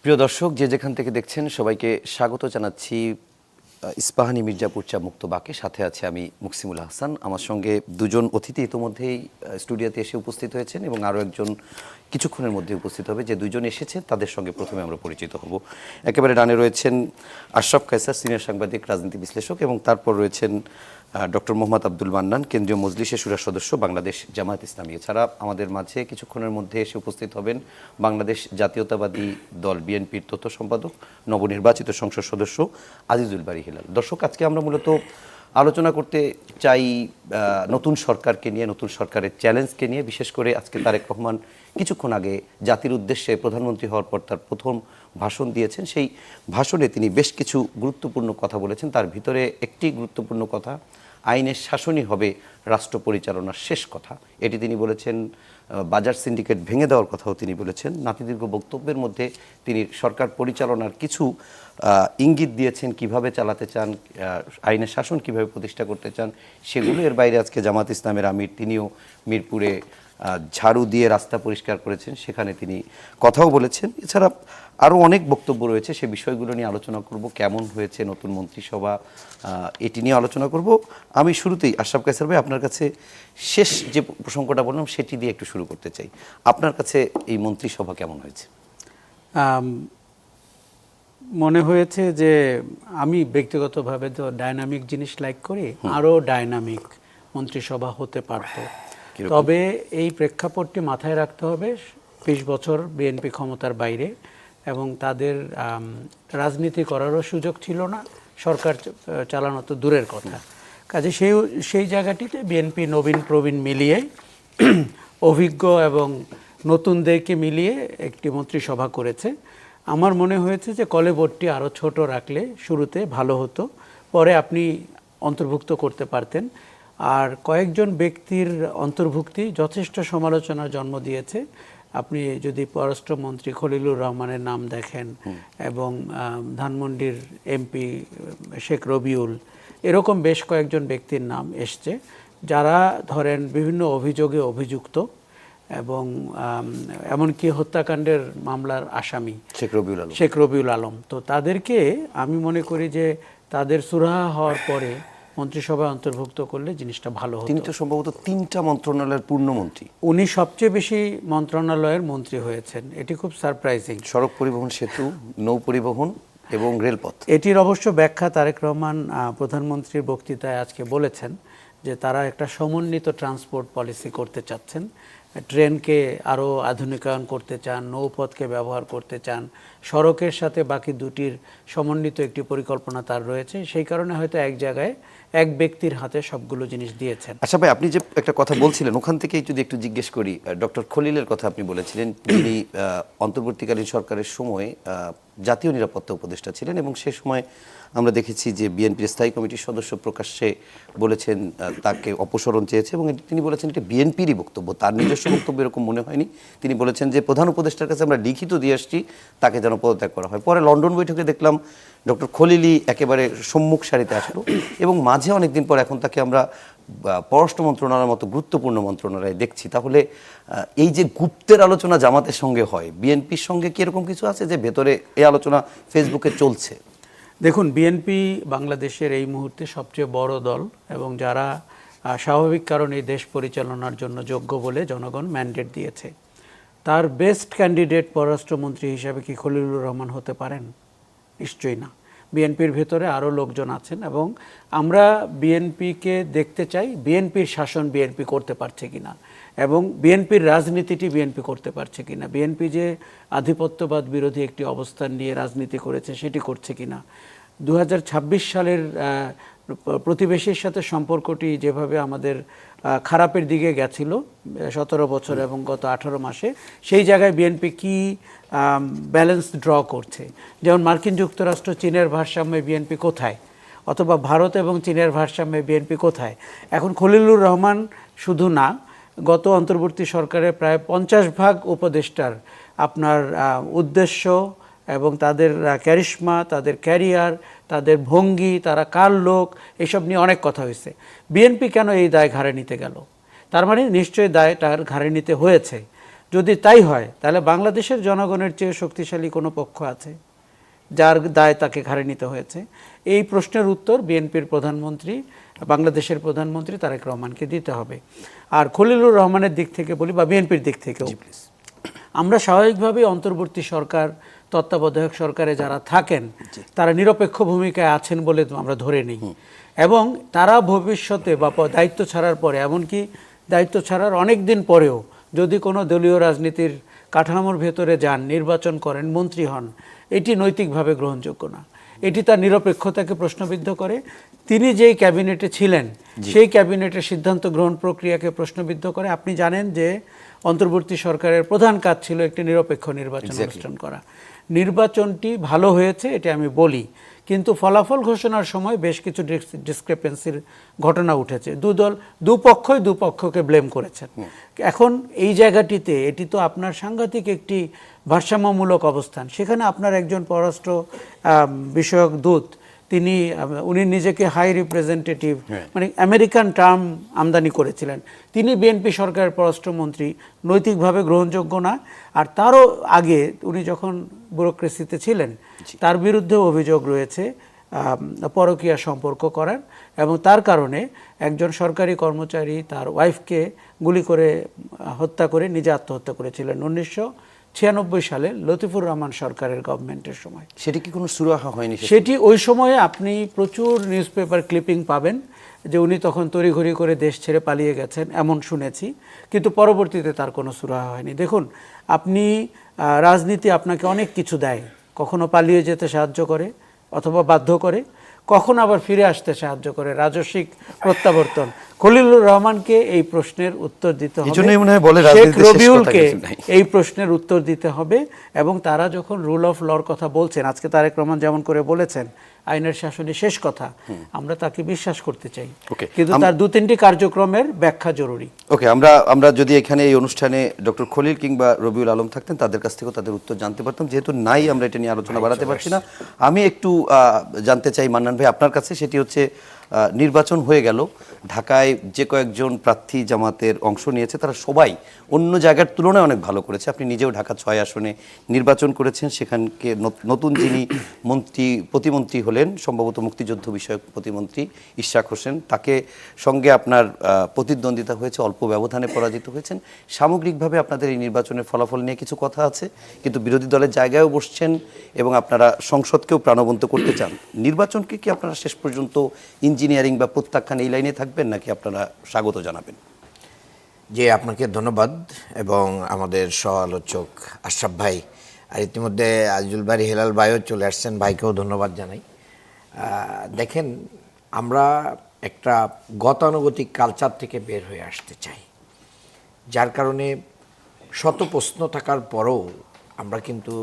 প্রিয় দর্শক, যে যেখান থেকে দেখছেন সবাইকে স্বাগত জানাচ্ছি ইস্পাহানি মির্জাপুর চা মুক্ত বাকে। সাথে আছে আমি মুকসিমুল হাসান। আমার সঙ্গে দুজন অতিথি ইতোমধ্যেই স্টুডিওতে এসে উপস্থিত হয়েছেন এবং আরও একজন কিছুক্ষণের মধ্যে উপস্থিত হবে। যে দুজন এসেছে তাদের সঙ্গে প্রথমে আমরা পরিচিত হব। একেবারে ডানে রয়েছেন আশরাফ কায়সার, সিনিয়র সাংবাদিক, রাজনীতি বিশ্লেষক, এবং তারপর রয়েছেন ডক্টর মোহাম্মদ আব্দুল মান্নান, কেন্দ্রীয় মজলিসে শুরা সদস্য, বাংলাদেশ জামায়াত ইসলামী। এছাড়া আমাদের মাঝে কিছুক্ষণের মধ্যে এসে উপস্থিত হবেন বাংলাদেশ জাতীয়তাবাদী দল বিএনপির তথ্য সম্পাদক, নবনির্বাচিত সংসদ সদস্য আজিজুল বারী হিলাল। দর্শক, আজকে আমরা মূলত আলোচনা করতে চাই নতুন সরকারকে নিয়ে, নতুন সরকারের চ্যালেঞ্জকে নিয়ে। বিশেষ করে আজকে তারেক রহমান কিছুক্ষণ আগে জাতির উদ্দেশ্যে প্রধানমন্ত্রী হওয়ার পর তার প্রথম ভাষণ দিয়েছেন। সেই ভাষণে তিনি বেশ কিছু গুরুত্বপূর্ণ কথা বলেছেন। তার ভিতরে একটি গুরুত্বপূর্ণ কথা, আইনের শাসনই হবে রাষ্ট্র পরিচালনার শেষ কথা, এটি তিনি বলেছেন। বাজার সিন্ডিকেট ভেঙে দেওয়ার কথাও তিনি বলেছেন। নাতিদীর্ঘ বক্তব্যের মধ্যে তিনি সরকার পরিচালনার কিছু ইঙ্গিত দিয়েছেন, কিভাবে চালাতে চান, আইনের শাসন কিভাবে প্রতিষ্ঠা করতে চান সেগুলো। এর বাইরে আজকে জামাত ইসলামের আমির, তিনিও মিরপুরে ঝাড়ু দিয়ে রাস্তা পরিষ্কার করেছেন, সেখানে তিনি কথাও বলেছেন। এছাড়া আরও অনেক বক্তব্য রয়েছে, সে বিষয়গুলো নিয়ে আলোচনা করব। কেমন হয়েছে নতুন মন্ত্রিসভা, এটি নিয়ে আলোচনা করব। আমি শুরুতেই আশরাফ কায়সার ভাই, আপনার কাছে শেষ যে প্রসঙ্গটা বললাম সেটি দিয়ে একটু শুরু করতে চাই। আপনার কাছে এই মন্ত্রিসভা কেমন হয়েছে? মনে হয়েছে যে আমি ব্যক্তিগতভাবে তো ডাইনামিক জিনিস লাইক করি, আরও ডাইনামিক মন্ত্রিসভা হতে পারত। তবে এই প্রেক্ষাপটটি মাথায় রাখতে হবে, 20 বছর বিএনপি ক্ষমতার বাইরে এবং তাদের রাজনীতি করারও সুযোগ ছিল না, সরকার চালানো তো দূরের কথা। কাজে সেই জায়গাটিতে বিএনপি নবীন প্রবীণ মিলিয়ে অভিজ্ঞ এবং নতুনদেরকে মিলিয়ে একটি মন্ত্রিসভা করেছে। আমার মনে হয়েছে যে কলেবরটি আরও ছোট রাখলে শুরুতে ভালো হতো, পরে আপনি অন্তর্ভুক্ত করতে পারতেন। আর কয়েকজন ব্যক্তির অন্তর্ভুক্তি যথেষ্ট সমালোচনার জন্ম দিয়েছে। আপনি যদি পররাষ্ট্রমন্ত্রী খলিলুর রহমানের নাম দেখেন এবং ধানমন্ডির এমপি শেখ রবিউল, এরকম বেশ কয়েকজন ব্যক্তির নাম এসছে যারা ধরেন বিভিন্ন অভিযোগে অভিযুক্ত এবং এমনকি হত্যাকাণ্ডের মামলার আসামি শেখ রবিউল আলম। তো তাদেরকে আমি মনে করি যে তাদের সুরাহা হওয়ার পরে মন্ত্রিসভায় অন্তর্ভুক্ত করলে জিনিসটা ভালো হতো। তিনি তো সম্ভবত 3টা মন্ত্রণালয়ের পূর্ণমন্ত্রী। উনি সবচেয়ে বেশি মন্ত্রণালয়ের মন্ত্রী হয়েছেন, এটি খুব সারপ্রাইজিং। সড়ক পরিবহন, সেতু, নৌ পরিবহন এবং রেলপথ। এটির অবশ্য ব্যাখ্যা তারেক রহমান প্রধানমন্ত্রীর বক্তৃতায় আজকে বলেছেন যে তারা একটা সমন্বিত ট্রান্সপোর্ট পলিসি করতে চাচ্ছেন, ট্রেনকে আরও আধুনিকায়ন করতে চান, নৌপথকে ব্যবহার করতে চান, সড়কের সাথে বাকি দুটির সমন্বিত একটি পরিকল্পনা তার রয়েছে। সেই কারণে হয়তো এক জায়গায় এক ব্যক্তির হাতে সবগুলো জিনিস দিয়েছেন। আচ্ছা ভাই, আপনি যে একটা কথা বলছিলেন ওখান থেকেই যদি একটু জিজ্ঞেস করি, ডক্টর খলিলের কথা আপনি বলেছিলেন, যিনি অন্তর্বর্তীকালীন সরকারের সময় জাতীয় নিরাপত্তা উপদেষ্টা ছিলেন এবং সে সময় আমরা দেখেছি যে বিএনপির স্থায়ী কমিটির সদস্য প্রকাশ্যে বলেছেন তাকে অপসারণ চেয়েছে এবং তিনি বলেছেন এটা বিএনপিরই বক্তব্য, তার নিজস্ব বক্তব্য এরকম মনে হয়নি। তিনি বলেছেন যে প্রধান উপদেষ্টার কাছে আমরা লিখিত দিয়ে আসছি তাকে যেন পদত্যাগ করা হয়। পরে লন্ডন বৈঠকে দেখলাম ডক্টর খলিলই একেবারে সম্মুখ সারিতে আসলো এবং মাঝে অনেকদিন পর এখন তাকে আমরা পররাষ্ট্র মন্ত্রণালয়ের মতো গুরুত্বপূর্ণ মন্ত্রণালয়ে দেখছি। তাহলে এই যে গুপ্তের আলোচনা জামাতের সঙ্গে হয়, বিএনপির সঙ্গে কি এরকম কিছু আছে যে ভেতরে এই আলোচনা ফেসবুকে চলছে? দেখুন, বিএনপি বাংলাদেশের এই মুহূর্তে সবচেয়ে বড় দল এবং যারা স্বাভাবিক কারণে দেশ পরিচালনার জন্য যোগ্য বলে জনগণ ম্যান্ডেট দিয়েছে। তার বেস্ট ক্যান্ডিডেট পররাষ্ট্রমন্ত্রী হিসাবে কি খলিলুর রহমান হতে পারেন? নিশ্চয়ই না। বিএনপির ভেতরে আরও লোকজন আছেন এবং আমরা বিএনপিকে দেখতে চাই বিএনপির শাসন বিএনপি করতে পারছে কিনা এবং বিএনপির রাজনীতিটি বিএনপি করতে পারছে কিনা। বিএনপি যে আধিপত্যবাদ বিরোধী একটি অবস্থান নিয়ে রাজনীতি করেছে সেটি করছে কিনা। 2026 সালের প্রতিবেশীর সাথে সম্পর্কটি যেভাবে আমাদের খারাপের দিকে গেছিল 17 বছর এবং গত 18 মাসে, সেই জায়গায় বিএনপি কি ব্যালেন্স ড্র করছে। যেমন মার্কিন যুক্তরাষ্ট্র চীনের ভারসাম্যে বিএনপি কোথায়, অথবা ভারত এবং চীনের ভারসাম্যে বিএনপি কোথায়। এখন খলিলুর রহমান শুধু না, গত অন্তর্বর্তী সরকারের প্রায় 50% উপদেষ্টার আপনার উদ্দেশ্য এবং তাদের ক্যারিশমা, তাদের ক্যারিয়ার, তাদের ভঙ্গি, তারা কার লোক, এসব নিয়ে অনেক কথা হয়েছে। বিএনপি কেন এই দায় ঘাড়ে নিতে গেল? তার মানে নিশ্চয়ই দায় তার ঘাড়ে নিতে হয়েছে। যদি তাই হয় তাহলে বাংলাদেশের জনগণের চেয়ে শক্তিশালী কোনো পক্ষ আছে যার দায় তাকে ঘাড়ে নিতে হয়েছে? এই প্রশ্নের উত্তর বিএনপির প্রধানমন্ত্রী, বাংলাদেশের প্রধানমন্ত্রী তারেক রহমানকে দিতে হবে। আর খলিলুর রহমানের দিক থেকে বলি বা বিএনপির দিক থেকেও, আমরা স্বাভাবিকভাবেই অন্তর্বর্তী সরকার, তত্ত্বাবধায়ক সরকারে যারা থাকেন তারা নিরপেক্ষ ভূমিকায় আছেন বলে আমরা ধরে নিই, এবং তারা ভবিষ্যতে বা দায়িত্ব ছাড়ার পরে, এমনকি দায়িত্ব ছাড়ার অনেক দিন পরেও যদি কোনো দলীয় রাজনীতির কাঠামোর ভেতরে যান, নির্বাচন করেন, মন্ত্রী হন, এটি নৈতিকভাবে গ্রহণযোগ্য না। এটি তার নিরপেক্ষতাকে প্রশ্নবিদ্ধ করে। তিনি যেই ক্যাবিনেটে ছিলেন সেই ক্যাবিনেটের সিদ্ধান্ত গ্রহণ প্রক্রিয়াকে প্রশ্নবিদ্ধ করে। আপনি জানেন যে অন্তর্বর্তী সরকারের প্রধান কাজ ছিল একটি নিরপেক্ষ নির্বাচন অনুষ্ঠান করা। নির্বাচনটি ভালো হয়েছে এটা আমি বলি, কিন্তু ফলাফল ঘোষণার সময় বেশ কিছু ডিসক্রিপেন্সির ঘটনা উঠেছে। দুপক্ষই দুপক্ষকে ব্লেম করেছেন। এখন এই জায়গাটিতে এটি তো আপনার সাংঘাতিক একটি ভারসাম্যমূলক অবস্থান। সেখানে আপনার একজন পররাষ্ট্র বিষয়ক দূত, উনি নিজেকে হাই রিপ্রেজেন্টেটিভ, মানে আমেরিকান টার্ম আমদানি করেছিলেন। তিনি বিএনপি সরকারের পররাষ্ট্রমন্ত্রী, নৈতিকভাবে গ্রহণযোগ্য না। আর তারও আগে উনি যখন ব্যুরোক্রেসিতে ছিলেন তার বিরুদ্ধে অভিযোগ রয়েছে পরকীয়া সম্পর্ক করার, এবং তার কারণে একজন সরকারি কর্মচারী তার ওয়াইফকে গুলি করে হত্যা করে নিজে আত্মহত্যা করেছিলেন 1996 সালে লতিফুর রহমান সরকারের গভর্নমেন্টের সময়। সেটি কি কোনো সুরাহা হয়নি? সেটি ওই সময়ে আপনি প্রচুর নিউজ পেপার ক্লিপিং পাবেন যে উনি তখন তড়িঘড়ি করে দেশ ছেড়ে পালিয়ে গেছেন, এমন শুনেছি, কিন্তু পরবর্তীতে তার কোনো সুরাহা হয়নি। দেখুন, আপনি রাজনীতি আপনাকে অনেক কিছু দেয়, কখনো পালিয়ে যেতে সাহায্য করে অথবা বাধ্য করে, কখন আবার ফিরে আসতে সাহায্য করে, রাজস্বিক প্রত্যাবর্তন। খলিলুর রহমানকে এই প্রশ্নের উত্তর দিতে হবে, শেখ রবিউলকে এই প্রশ্নের উত্তর দিতে হবে। এবং তারা যখন রুল অফ লর কথা বলছেন, আজকে তারেক রহমান যেমন করে বলেছেন আইনের শাসনে শেষ কথা, আমরা তাকে বিশ্বাস করতে চাই, কিন্তু তার 2-3টি কার্যক্রমের ব্যাখ্যা জরুরি। ওকে, আমরা যদি এখানে এই অনুষ্ঠানে ডক্টর খলিল কিংবা রবিউল আলম থাকতেন, তাদের কাছ থেকেও তাদের উত্তর জানতে পারতাম। যেহেতু নাই, আমরা এটা নিয়ে আলোচনা বাড়াতে পারছি না। আমি একটু জানতে চাই মান্নান ভাই আপনার কাছে, সেটি হচ্ছে নির্বাচন হয়ে গেল, ঢাকায় যে কয়েকজন প্রার্থী জামাতের অংশ নিয়েছে তারা সবাই অন্য জায়গার তুলনায় অনেক ভালো করেছে। আপনি নিজেও ঢাকা 6 আসনে নির্বাচন করেছেন, সেখানকে নতুন যিনি প্রতিমন্ত্রী হলেন, সম্ভবত মুক্তিযুদ্ধ বিষয়ক প্রতিমন্ত্রী ইশরাক হোসেন, তাকে সঙ্গে আপনার প্রতিদ্বন্দ্বিতা হয়েছে, অল্প ব্যবধানে পরাজিত হয়েছেন। সামগ্রিকভাবে আপনাদের এই নির্বাচনের ফলাফল নিয়ে কিছু কথা আছে, কিন্তু বিরোধী দলের জায়গায়ও বসছেন এবং আপনারা সংসদকেও প্রাণবন্ত করতে চান। নির্বাচনকে কি আপনারা শেষ পর্যন্ত ইঞ্জিনিয়ারিং বা প্রত্যাখ্যান এই লাইনে থাকবেন, নাকি আপনারা স্বাগত জানাবেন? যে আপনাকে ধন্যবাদ, এবং আমাদের সহ আলোচক আশরাফ ভাই, আর ইতিমধ্যে আজিজুল বাড়ি হেলাল ভাইও চলে আসছেন, ভাইকেও ধন্যবাদ জানাই। দেখেন, আমরা একটা গতানুগতিক কালচার থেকে বের হয়ে আসতে চাই, যার কারণে শত প্রশ্ন থাকার পরও আমরা কিন্তু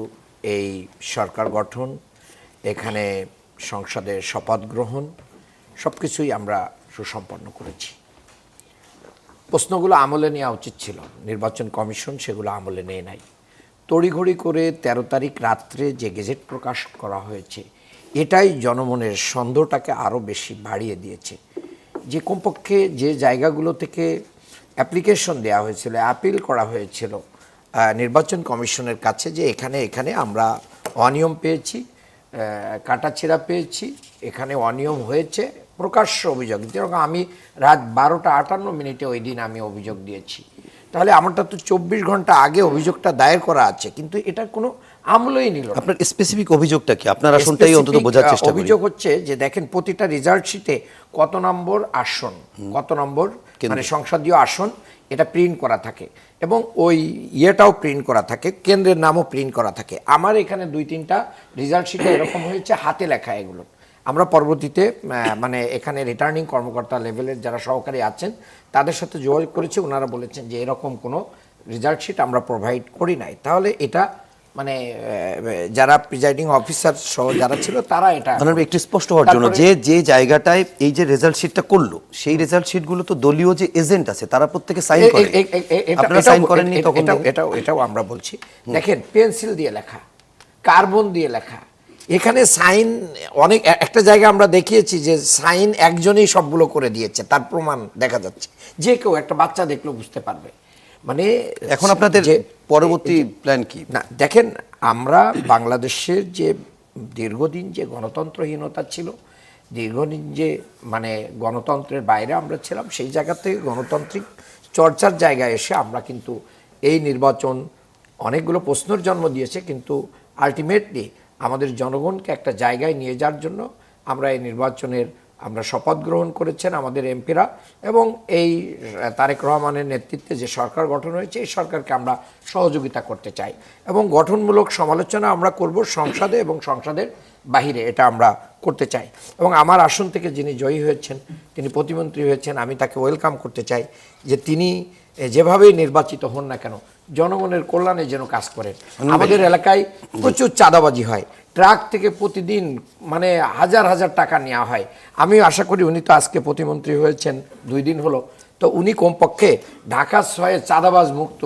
এই সরকার গঠন, এখানে সংসদের শপথ গ্রহণ সব কিছুই আমরা সুসম্পন্ন করেছি। প্রশ্নগুলো আমলে নেওয়া উচিত ছিল, নির্বাচন কমিশন সেগুলো আমলে নেয় নাই। তড়িঘড়ি করে 13 তারিখ রাত্রে যে গেজেট প্রকাশ করা হয়েছে, এটাই জনমনের সন্দেহটাকে আরও বেশি বাড়িয়ে দিয়েছে। যে কমপক্ষে যে জায়গাগুলো থেকে অ্যাপ্লিকেশন দেওয়া হয়েছিল, অ্যাপিল করা হয়েছিল নির্বাচন কমিশনের কাছে, যে এখানে আমরা অনিয়ম পেয়েছি, কাটাছেঁড়া পেয়েছি, এখানে অনিয়ম হয়েছে, প্রকাশ্য অভিযোগ। যেরকম আমি রাত 12:58 ওই দিন আমি অভিযোগ দিয়েছি, তাহলে আমারটা তো 24 ঘন্টা আগে অভিযোগটা দায়ের করা আছে, কিন্তু এটা কোনো আমলই নিল না। আপনার স্পেসিফিক অভিযোগটা কি? আপনার আসনটাই অন্তত বোঝার চেষ্টা করি। অভিযোগ হচ্ছে যে দেখেন, প্রতিটা রেজাল্ট শিটে কত নম্বর আসন, কত নম্বর মানে সংসদীয় আসন, এটা প্রিন্ট করা থাকে, এবং ওই ইয়েটাও প্রিন্ট করা থাকে, কেন্দ্রের নামও প্রিন্ট করা থাকে। আমার এখানে 2-3টা রেজাল্ট শিটে এরকম হয়েছে, হাতে লেখা এগুলো। আমরা পরবর্তীতে মানে এখানে রিটার্নিং কর্মকর্তা লেভেলের যারা সহকারী আছেন তাদের সাথে যোগাযোগ করেছে, ওনারা বলেছেন যে এরকম কোনো রেজাল্ট শিট আমরা প্রোভাইড করি নাই। তাহলে এটা মানে যারা প্রিজাইডিং অফিসার সহ যারা ছিল তারা এটা মানে একটু স্পষ্ট হওয়ার জন্য, যে জায়গাটায় এই যে রেজাল্ট শিটটা করলো, সেই রেজাল্ট শিটগুলো তো দলীয় যে এজেন্ট আছে তারা প্রত্যেকে সাইন করে, আপনারা সাইন করেননি তখন? এটাও আমরা বলছি। দেখেন, পেন্সিল দিয়ে লেখা, কার্বন দিয়ে লেখা, এখানে সাইন অনেক, একটা জায়গায় আমরা দেখিয়েছি যে সাইন একজনই সবগুলো করে দিয়েছে, তার প্রমাণ দেখা যাচ্ছে, যে কেউ একটা বাচ্চা দেখলেও বুঝতে পারবে। মানে এখন আপনাদের যে পরবর্তী প্ল্যান কি? না দেখেন, আমরা বাংলাদেশের যে দীর্ঘদিন যে গণতন্ত্রহীনতা ছিল, দীর্ঘদিন যে মানে গণতন্ত্রের বাইরে আমরা ছিলাম, সেই জায়গা থেকে গণতান্ত্রিক চর্চার জায়গায় এসে আমরা কিন্তু এই নির্বাচন অনেকগুলো প্রশ্নের জন্ম দিয়েছে, কিন্তু আলটিমেটলি আমাদের জনগণকে একটা জায়গায় নিয়ে যাওয়ার জন্য আমরা এই নির্বাচনের আমরা শপথ গ্রহণ করেছেন আমাদের এমপিরা, এবং এই তারেক রহমানের নেতৃত্বে যে সরকার গঠন হয়েছে এই সরকারকে আমরা সহযোগিতা করতে চাই, এবং গঠনমূলক সমালোচনা আমরা করব সংসদে এবং সংসদের বাহিরে, এটা আমরা করতে চাই। এবং আমার আসন থেকে যিনি জয়ী হয়েছেন, তিনি প্রতিমন্ত্রী হয়েছেন, আমি তাকে ওয়েলকাম করতে চাই যে তিনি যেভাবেই নির্বাচিত হন না কেন জনগণের কল্যাণে যেন কাজ করেন। আমাদের এলাকায় প্রচুর চাঁদাবাজি হয়, ট্রাক থেকে প্রতিদিন মানে হাজার হাজার টাকা নেওয়া হয়। আমি আশা করি উনি তো আজকে প্রতিমন্ত্রী হয়েছেন 2 দিন হলো, তো উনি কমপক্ষে ঢাকা শহরে চাঁদাবাজ মুক্ত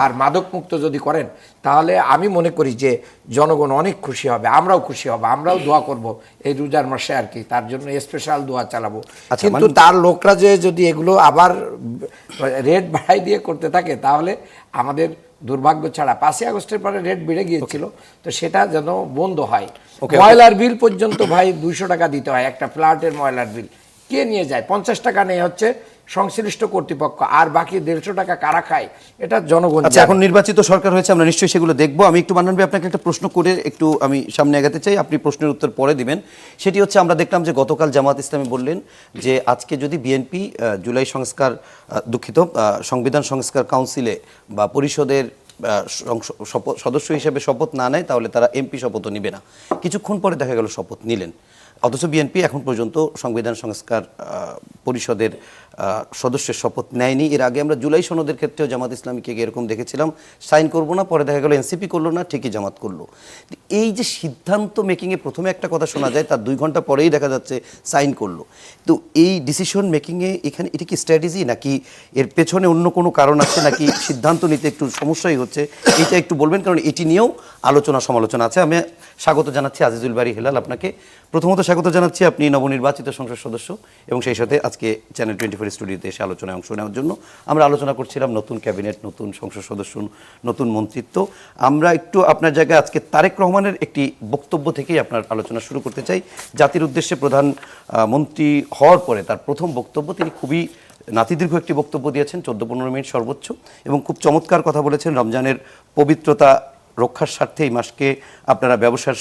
আর মাদক মুক্ত যদি করেন, তাহলে আমি মনে করি যে জনগণ অনেক খুশি হবে, আমরাও খুশি হব, আমরাও দোয়া করব এই রোজার মাসে আর কি, তার জন্য স্পেশাল দোয়া চালাবো। কিন্তু তার লোকরা যে যদি এগুলো আবার রেট বাড়াই দিয়ে করতে থাকে, তাহলে আমাদের দুর্ভাগ্য ছাড়া 5ই আগস্টের পরে রেট বেড়ে গিয়েছিল, তো সেটা যেন বন্ধ হয়। ময়লার বিল পর্যন্ত ভাই 200 টাকা দিতে হয়, একটা ফ্ল্যাটের ময়লার বিল কে নিয়ে যায়? 50 টাকা নেই হচ্ছে সংশ্লিষ্ট কর্তৃপক্ষ, আর বাকি 150 টাকা কারা খায় এটা জনগণ। আচ্ছা, এখন নির্বাচিত সরকার হয়েছে, আমরা নিশ্চয়ই সেগুলো দেখবো। আমি একটু মান্নান ভাই আপনাকে একটা প্রশ্ন করে একটু আমি সামনে এগাতে চাই, আপনি প্রশ্নের উত্তর পরে দিবেন। সেটি হচ্ছে, আমরা দেখলাম যে গতকাল জামাত ইসলামী বললেন যে আজকে যদি বিএনপি জুলাই সংস্কার সংবিধান সংস্কার কাউন্সিলে বা পরিষদের সদস্য হিসেবে শপথ না নেয়, তাহলে তারা এমপি শপথও নিবে না। কিছুক্ষণ পরে দেখা গেল শপথ নিলেন, অথচ বিএনপি এখন পর্যন্ত সংবিধান সংস্কার পরিষদের সদস্যের শপথ নেয়নি। এর আগে আমরা জুলাই সনদের ক্ষেত্রেও জামাত ইসলামীকে এরকম দেখেছিলাম, সাইন করব না, পরে দেখা গেল এনসিপি করলো না, ঠিকই জামাত করলো। এই যে সিদ্ধান্ত মেকিংয়ে প্রথমে একটা কথা শোনা যায়, তার 2 ঘন্টা পরেই দেখা যাচ্ছে সাইন করলো। তো এই ডিসিশন মেকিংয়ে এখানে এটা কি স্ট্র্যাটেজি, নাকি এর পেছনে অন্য কোনো কারণ আছে, নাকি সিদ্ধান্ত নিতে একটু সমস্যাই হচ্ছে? এটা একটু বলবেন, কারণ এটি নিয়েও আলোচনা সমালোচনা আছে। আমি স্বাগত জানাচ্ছি আজিজুল বারী হেলাল আপনাকে। প্রথমত স্বাগত জানাচ্ছি, আপনি নবনির্বাচিত সংসদ সদস্য এবং সেই সাথে আজকে চ্যানেল 24 স্টুডিওতে এসে আলোচনায় অংশ নেওয়ার জন্য। আমরা আলোচনা করছিলাম নতুন ক্যাবিনেট, নতুন সংসদ সদস্য, নতুন মন্ত্রিত্ব। আমরা একটু আপনার জায়গায় আজকে তারেক রহমানের একটি বক্তব্য থেকেই আপনার আলোচনা শুরু করতে চাই। জাতির উদ্দেশ্যে প্রধান মন্ত্রী হওয়ার পরে তার প্রথম বক্তব্য, তিনি খুবই নাতিদীর্ঘ একটি বক্তব্য দিয়েছেন, 14-15 মিনিট সর্বোচ্চ, এবং খুব চমৎকার কথা বলেছেন। রমজানের পবিত্রতা রক্ষার স্বার্থে এই মাসকে আপনারা ব্যবসার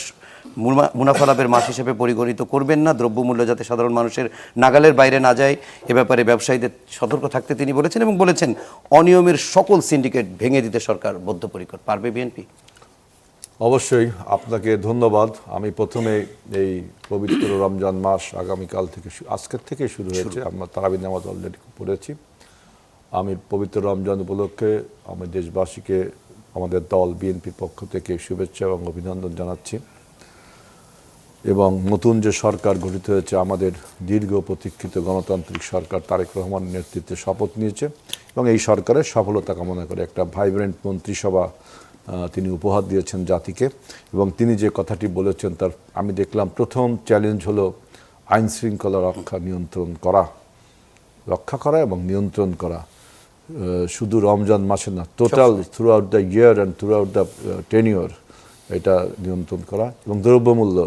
মুনাফা লাভের মাস হিসেবে পরিগণিত করবেন না, দ্রব্যমূল্য যাতে সাধারণ মানুষের নাগালের বাইরে না যায় এ ব্যাপারে ব্যবসায়ীদের সতর্ক থাকতে তিনি বলেছেন, এবং বলেছেন অনিয়মের সকল সিন্ডিকেট ভেঙে দিতে সরকার বদ্ধপরিকর। পারবে বিএনপি? অবশ্যই, আপনাকে ধন্যবাদ। আমি প্রথমে এই পবিত্র রমজান মাস আগামীকাল থেকে আজকের থেকে শুরু হয়েছে, আমরা তারাবি নামাজ অলরেডি পড়েছি। আমি পবিত্র রমজান উপলক্ষে আমি দেশবাসীকে আমাদের দল বিএনপির পক্ষ থেকে শুভেচ্ছা এবং অভিনন্দন জানাচ্ছি। এবং নতুন যে সরকার গঠিত হয়েছে, আমাদের দীর্ঘ প্রতীক্ষিত গণতান্ত্রিক সরকার তারেক রহমানের নেতৃত্বে শপথ নিয়েছে, এবং এই সরকারের সফলতা কামনা করে একটা ভাইব্রেন্ট মন্ত্রিসভা তিনি উপহার দিয়েছেন জাতিকে। এবং তিনি যে কথাটি বলেছেন, তার আমি দেখলাম প্রথম চ্যালেঞ্জ হলো আইন শৃঙ্খলা রক্ষা করা এবং নিয়ন্ত্রণ করা। শুধু রমজান মাসে না, total through out the year and through out the tenure এটা নিয়ন্ত্রণ করা। এবং দ্রব্যমূল্য,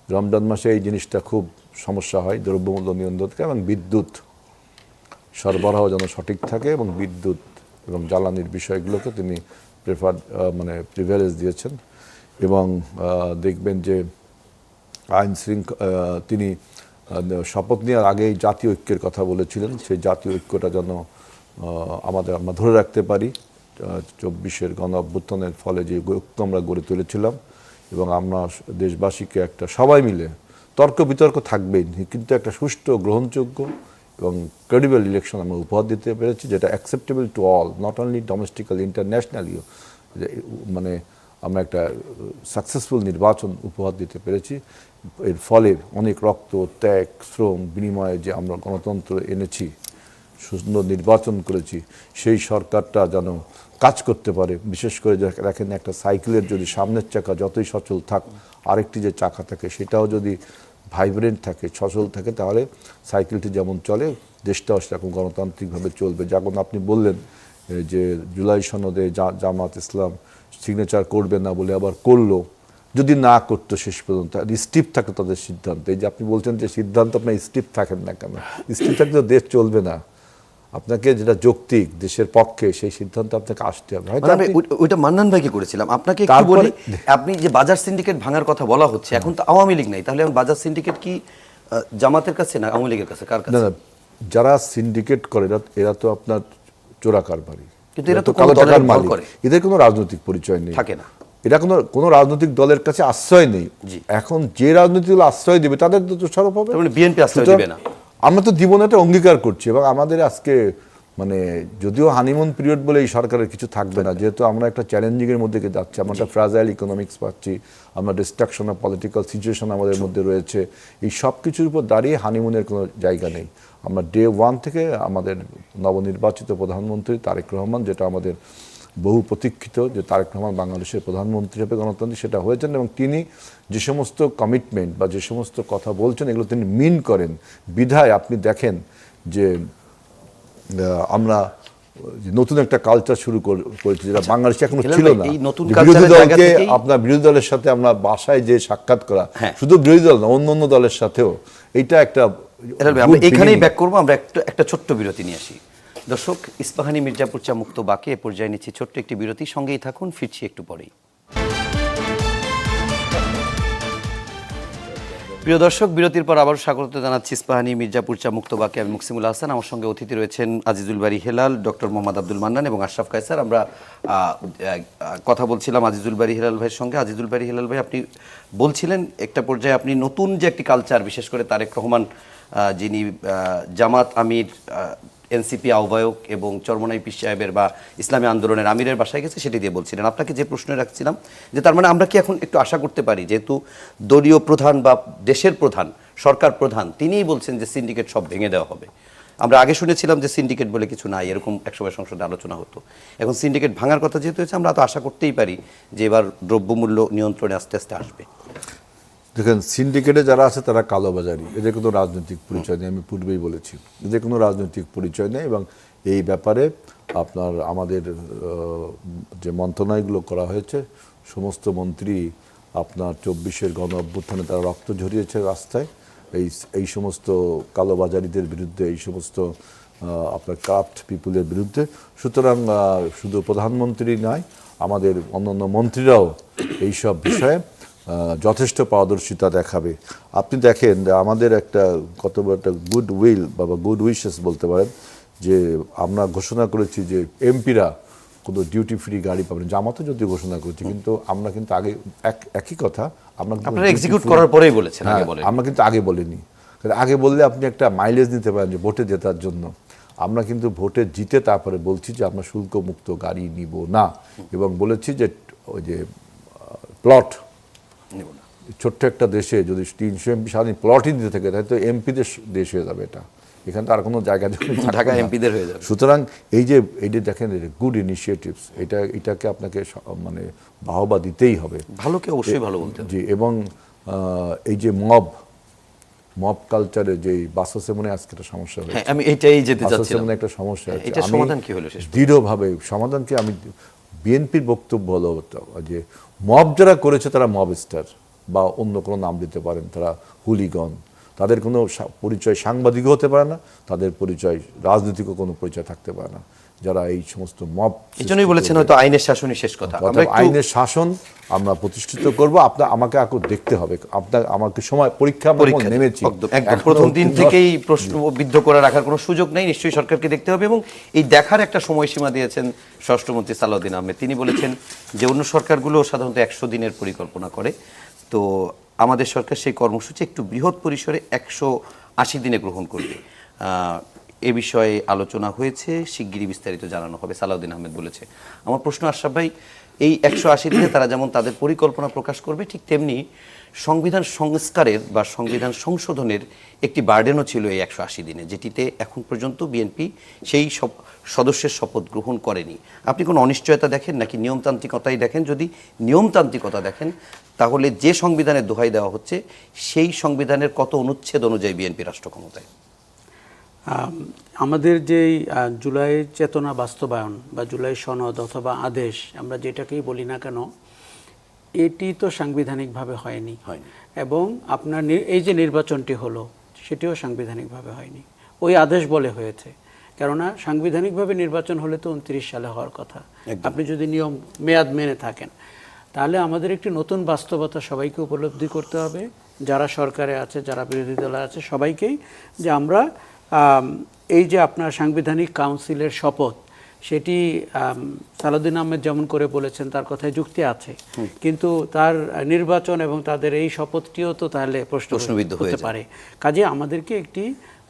রমজান মাসে এই জিনিসটা খুব সমস্যা হয়, দ্রব্যমূল্য নিয়ন্ত্রণ, এবং বিদ্যুৎ সরবরাহ যেন সঠিক থাকে, এবং বিদ্যুৎ এবং জ্বালানির বিষয়গুলোকে তিনি প্রিভিলেজ দিয়েছেন। এবং দেখবেন যে তিনি শপথ নেওয়ার আগেই জাতীয় ঐক্যের কথা বলেছিলেন, সেই জাতীয় ঐক্যটা যেন আমরা ধরে রাখতে পারি। 24-এর গণ অভ্যুত্থানের ফলে যে ঐক্য আমরা গড়ে তুলেছিলাম, এবং আমরা দেশবাসীকে একটা সবাই মিলে তর্ক বিতর্ক থাকবেই, কিন্তু একটা সুষ্ঠু, গ্রহণযোগ্য এবং ক্রেডিবল ইলেকশন আমরা উপহার দিতে পেরেছি, যেটা acceptable to all, not only domestically, ইন্টারন্যাশনালিও। মানে আমরা একটা সাকসেসফুল নির্বাচন উপহার দিতে পেরেছি। এর ফলে অনেক রক্ত, ত্যাগ, শ্রম বিনিময়ে যে আমরা গণতন্ত্র এনেছি, সুন্দর নির্বাচন করেছি, সেই সরকারটা যেন কাজ করতে পারে। বিশেষ করে দেখেন, একটা সাইকেলের যদি সামনের চাকা যতই সচল থাক, আরেকটি যে চাকা থাকে সেটাও যদি ভাইব্রেন্ট থাকে, সচল থাকে, তাহলে সাইকেলটি যেমন চলে, দেশটাও সেরকম গণতান্ত্রিকভাবে চলবে। যেমন আপনি বললেন এই যে জুলাই সনদে জামাত ইসলাম সিগনেচার করবে না বলে আবার করলো, যদি না করতো শেষ পর্যন্ত স্টিপ থাকতো তাদের সিদ্ধান্ত। এই যে আপনি বলছেন যে সিদ্ধান্ত আপনার স্টিপ থাকেন না কেন, স্টিপ থাকলে তো দেশ চলবে না। আপনাকে যেটা যৌক্তিক দেশের পক্ষে সেই সিদ্ধান্ত আপনাকে আসতে হবে। হয়তো মানে ওইটা মান্নান ভাইকে করেছিলাম। আপনাকে একটু তারপরে- বলি, আপনি যে বাজার সিন্ডিকেট ভাঙার কথা বলা হচ্ছে, এখন তো আওয়ামী লীগ নাই, তাহলে এখন বাজার সিন্ডিকেট কি জামাতের কাছে না আওয়ামী লীগের কাছে, কার না কাছে? না, যারা সিন্ডিকেট করে এরা তো আপনার চোরা কারবারি, কিন্তু এরা তো কালো কোনো দলের টাকার ভর মালিক, করে। এদের কোনো রাজনৈতিক পরিচয় নেই, থাকে না। এরা কোনো রাজনৈতিক দলের কাছে আশ্রয় নেই। জি। এখন যে রাজনৈতিক দল আশ্রয় দেবে তাদের তো দোষারোপ হবে। তার মানে বিএনপি আশ্রয় সুতরাং দিবে না। আমরা তো দিব না, এটা অঙ্গীকার করছি। এবং আমাদের আজকে মানে যদিও হানিমুন পিরিয়ড বলে এই সরকারের কিছু থাকবে না, যেহেতু আমরা একটা চ্যালেঞ্জিং এর মধ্যে দিয়ে যাচ্ছি, আমরা একটা ফ্রাজাইল ইকোনমিক্স পাচ্ছি, আমরা ডিস্ট্রাকশন অফ পলিটিক্যাল সিচুয়েশন আমাদের মধ্যে রয়েছে। এই সব কিছুর উপর দাঁড়িয়ে হানিমুনের কোনো জায়গা নেই। আমরা ডে ওয়ান থেকে আমাদের নবনির্বাচিত প্রধানমন্ত্রী তারেক রহমান, যেটা আমাদের বহু প্রতীক্ষিত যে তারেক রহমান বাংলাদেশের প্রধানমন্ত্রী হবে গণতান্ত্রিক, সেটা হয়েছেন। এবং তিনি যে সমস্ত কমিটমেন্ট বা যে সমস্ত কথা বলছেন এগুলো তিনি মিন করেন। বিধায় আপনি দেখেন যে আমরা নতুন একটা কালচার শুরু করেছি, যেটা বাংলাদেশে এখনো হেলাল ছিল ভাই, না। এই নতুন যে কালচারের বিরোধী জায়গা দলকে থেকেই- আপনার বিরোধী দলের সাথে আমরা বাসায় যে সাক্ষাৎ করা, হ্যাঁ। শুধু বিরোধী দল না অন্য অন্য দলের সাথেও, এইটা একটা হেলাল ভাই, good আমরা এখানেই beginning। ব্যাক করবো, আমরা একটা ছোট্ট বিরতি নিয়ে আসি। দর্শক, ইস্পাহানি মির্জাপুর চা মুক্ত বাকি এ পর্যায়ে নিচ্ছি ছোট্ট একটি বিরতি, সঙ্গেই থাকুন, ফিরছি একটু পরেই। প্রিয় দর্শক, বিরতির পর আবার স্বাগত জানাচ্ছি ইস্পাহানি মির্জাপুর চা মুক্ত বাকি। আমি মুকসিমুল হাসান, আমার সঙ্গে অতিথি রয়েছেন আজিজুল বারী হেলাল, ডক্টর মোহাম্মদ আব্দুল মান্নান এবং আশরাফ কায়সার। আমরা কথা বলছিলাম আজিজুল বারী হেলাল ভাইয়ের সঙ্গে। আজিজুল বারী হেলাল ভাই, আপনি বলছিলেন একটা পর্যায়ে আপনি নতুন যে একটি কালচার, বিশেষ করে তারেক রহমান যিনি জামাত আমির, এনসিপি আহ্বায়ক এবং চরমনাই পীর সাহেবের বা ইসলামী আন্দোলনের আমিরের বাসায় গেছে, সেটি দিয়ে বলছিলেন। আপনাকে যে প্রশ্ন রাখছিলাম যে তার মানে আমরা কি এখন একটু আশা করতে পারি, যেহেতু দলীয় প্রধান বা দেশের প্রধান, সরকার প্রধান, তিনিই বলছেন যে সিন্ডিকেট সব ভেঙে দেওয়া হবে। আমরা আগে শুনেছিলাম যে সিন্ডিকেট বলে কিছু নাই, এরকম একসময় সংসদে আলোচনা হতো। এখন সিন্ডিকেট ভাঙার কথা যেহেতু হয়েছে, আমরা তো আশা করতেই পারি যে এবার দ্রব্যমূল্য নিয়ন্ত্রণে আস্তে আস্তে আসবে। দেখেন, সিন্ডিকেটে যারা আছে তারা কালোবাজারি, এদের কোনো রাজনৈতিক পরিচয় নেই। আমি পূর্বেই বলেছি এদের কোনো রাজনৈতিক পরিচয় নেই। এবং এই ব্যাপারে আপনার আমাদের যে মন্ত্রণালয়গুলো করা হয়েছে, সমস্ত মন্ত্রী আপনার 24-এর গণ অভ্যুত্থানে তারা রক্ত ঝরিয়েছে রাস্তায় এই সমস্ত কালোবাজারিদের বিরুদ্ধে, এই সমস্ত আপনার কারাপ্ট পিপুলের বিরুদ্ধে। সুতরাং শুধু প্রধানমন্ত্রী নয়, আমাদের অন্যান্য মন্ত্রীরাও এইসব বিষয়ে যথেষ্ট পারদর্শিতা দেখাবে। আপনি দেখেন আমাদের একটা কত বড় একটা গুড উইল বা গুড উইশেস বলতে পারেন, যে আমরা ঘোষণা করেছি যে এমপিরা কোনো ডিউটি ফ্রি গাড়ি পাবেন। জামাতও যদি ঘোষণা করেছি, কিন্তু আমরা কিন্তু আগে একই কথা আমরা কিন্তু আপনারা duty এক্সিকিউট free- করার পরেই বলেছেন, আগে হ্যাঁ, বলেন। আমরা কিন্তু আগে বলিনি। কারণ আগে বললে আপনি একটা মাইলেজ নিতে পারেন যে ভোটে জেতার জন্য। আমরা কিন্তু ভোটে জিতে তারপরে বলছি যে আমরা শুল্ক মুক্ত গাড়ি নিব না, এবং বলেছি যে ওই যে প্লট, নেব না। ছোট্ট একটা দেশে যদি 300 এমপি সারাদিন প্লটই দিতে থাকে, তাহলে তো এমপিদের দেশ হয়ে যাবে এটা। এখানে তো আর কোনো জায়গা ঢাকা এমপিদের হয়ে যাবে। সুতরাং এই যে দেখেন গুড ইনিশিয়েটিভস, এটাকে আপনাকে মানে বাহবা দিতেই হবে। ভালোকে অবশ্যই ভালো বলতে হবে। জি, এবং এই যে মব কালচারে যে বাসসে মনে আজকে একটা সমস্যা হয়েছে, হ্যাঁ, আমি এটাই যেতে বাসসে চাচ্ছিলাম। মনে একটা সমস্যা হ্যাঁ, হয়েছে। এটার আমি সমাধান কি হলো শেষ পর্যন্ত? দৃঢ়ভাবে সমাধানকে আমি বিএনপির বক্তব্য হলো যে মব যারা করেছে তারা মব স্টার বা অন্য কোনো নাম দিতে পারেন, তারা হুলিগন, তাদের কোনো পরিচয় সাংবাদিকও হতে পারে না, তাদের পরিচয় রাজনৈতিকও কোনো পরিচয় থাকতে পারে না, যারা এই সমস্ত মব। এই জন্যই বলেছেন হয়তো আইনের শাসনই শেষ কথা। আমরা অর্থাৎ একটু আইনের শাসন আমরা প্রতিষ্ঠিত করব। আমাকে দেখতে হবে, আমাকে সময় পরীক্ষা নেমেছি একদম প্রথম দিন থেকেই প্রশ্নবিদ্ধ করে রাখার কোনো সুযোগ নেই, নিশ্চয়ই সরকারকে দেখতে হবে। এবং এই দেখার একটা সময়সীমা দিয়েছেন স্বরাষ্ট্রমন্ত্রী সালাউদ্দিন আহমেদ। তিনি বলেছেন যে অন্য সরকারগুলো সাধারণত 100 দিনের পরিকল্পনা করে, তো আমাদের সরকার সেই কর্মসূচি একটু বৃহৎ পরিসরে 180 দিনে গ্রহণ করবে। এ বিষয়ে আলোচনা হয়েছে, শিগগিরই বিস্তারিত জানানো হবে, সালাউদ্দিন আহমেদ বলেছে। আমার প্রশ্ন, আশরাফ ভাই, এই 180 দিনে তারা যেমন তাদের পরিকল্পনা প্রকাশ করবে, ঠিক তেমনি সংবিধান সংস্কারের বা সংবিধান সংশোধনের একটি বার্ডেনও ছিল এই 180 দিনে, যেটিতে এখন পর্যন্ত বিএনপি সেই সব সদস্যের শপথ গ্রহণ করেনি। আপনি কোনো অনিশ্চয়তা দেখেন নাকি নিয়মতান্ত্রিকতাই দেখেন? যদি নিয়মতান্ত্রিকতা দেখেন, তাহলে যে সংবিধানের দোহাই দেওয়া হচ্ছে সেই সংবিধানের কত অনুচ্ছেদ অনুযায়ী বিএনপি রাষ্ট্র ক্ষমতায়? আমাদের যেই জুলাই চেতনা বাস্তবায়ন বা জুলাই সনদ অথবা আদেশ আমরা যেটাকেই বলি না কেন, এটি তো সাংবিধানিকভাবে হয়নি এবং আপনার এই যে নির্বাচনটি হলো সেটিও সাংবিধানিকভাবে হয়নি, ওই আদেশ বলে হয়েছে। কেননা সাংবিধানিকভাবে নির্বাচন হলে তো 29 সালে হওয়ার কথা, আপনি যদি নিয়ম মেয়াদ মেনে থাকেন। তাহলে আমাদের একটি নতুন বাস্তবতা সবাইকে উপলব্ধি করতে হবে, যারা সরকারে আছে, যারা বিরোধী দলে আছে, সবাইকেই, যে আমরা এই যে আপনার সাংবিধানিক কাউন্সিলের শপথ, সেটি সালাউদ্দিন আহমেদ যেমন করে বলেছেন তার কথায় যুক্তি আছে, কিন্তু তার নির্বাচন এবং তাদের এই শপথটিও তো তাহলে প্রশ্নবিদ্ধ হতে পারে। কাজে আমাদেরকে একটি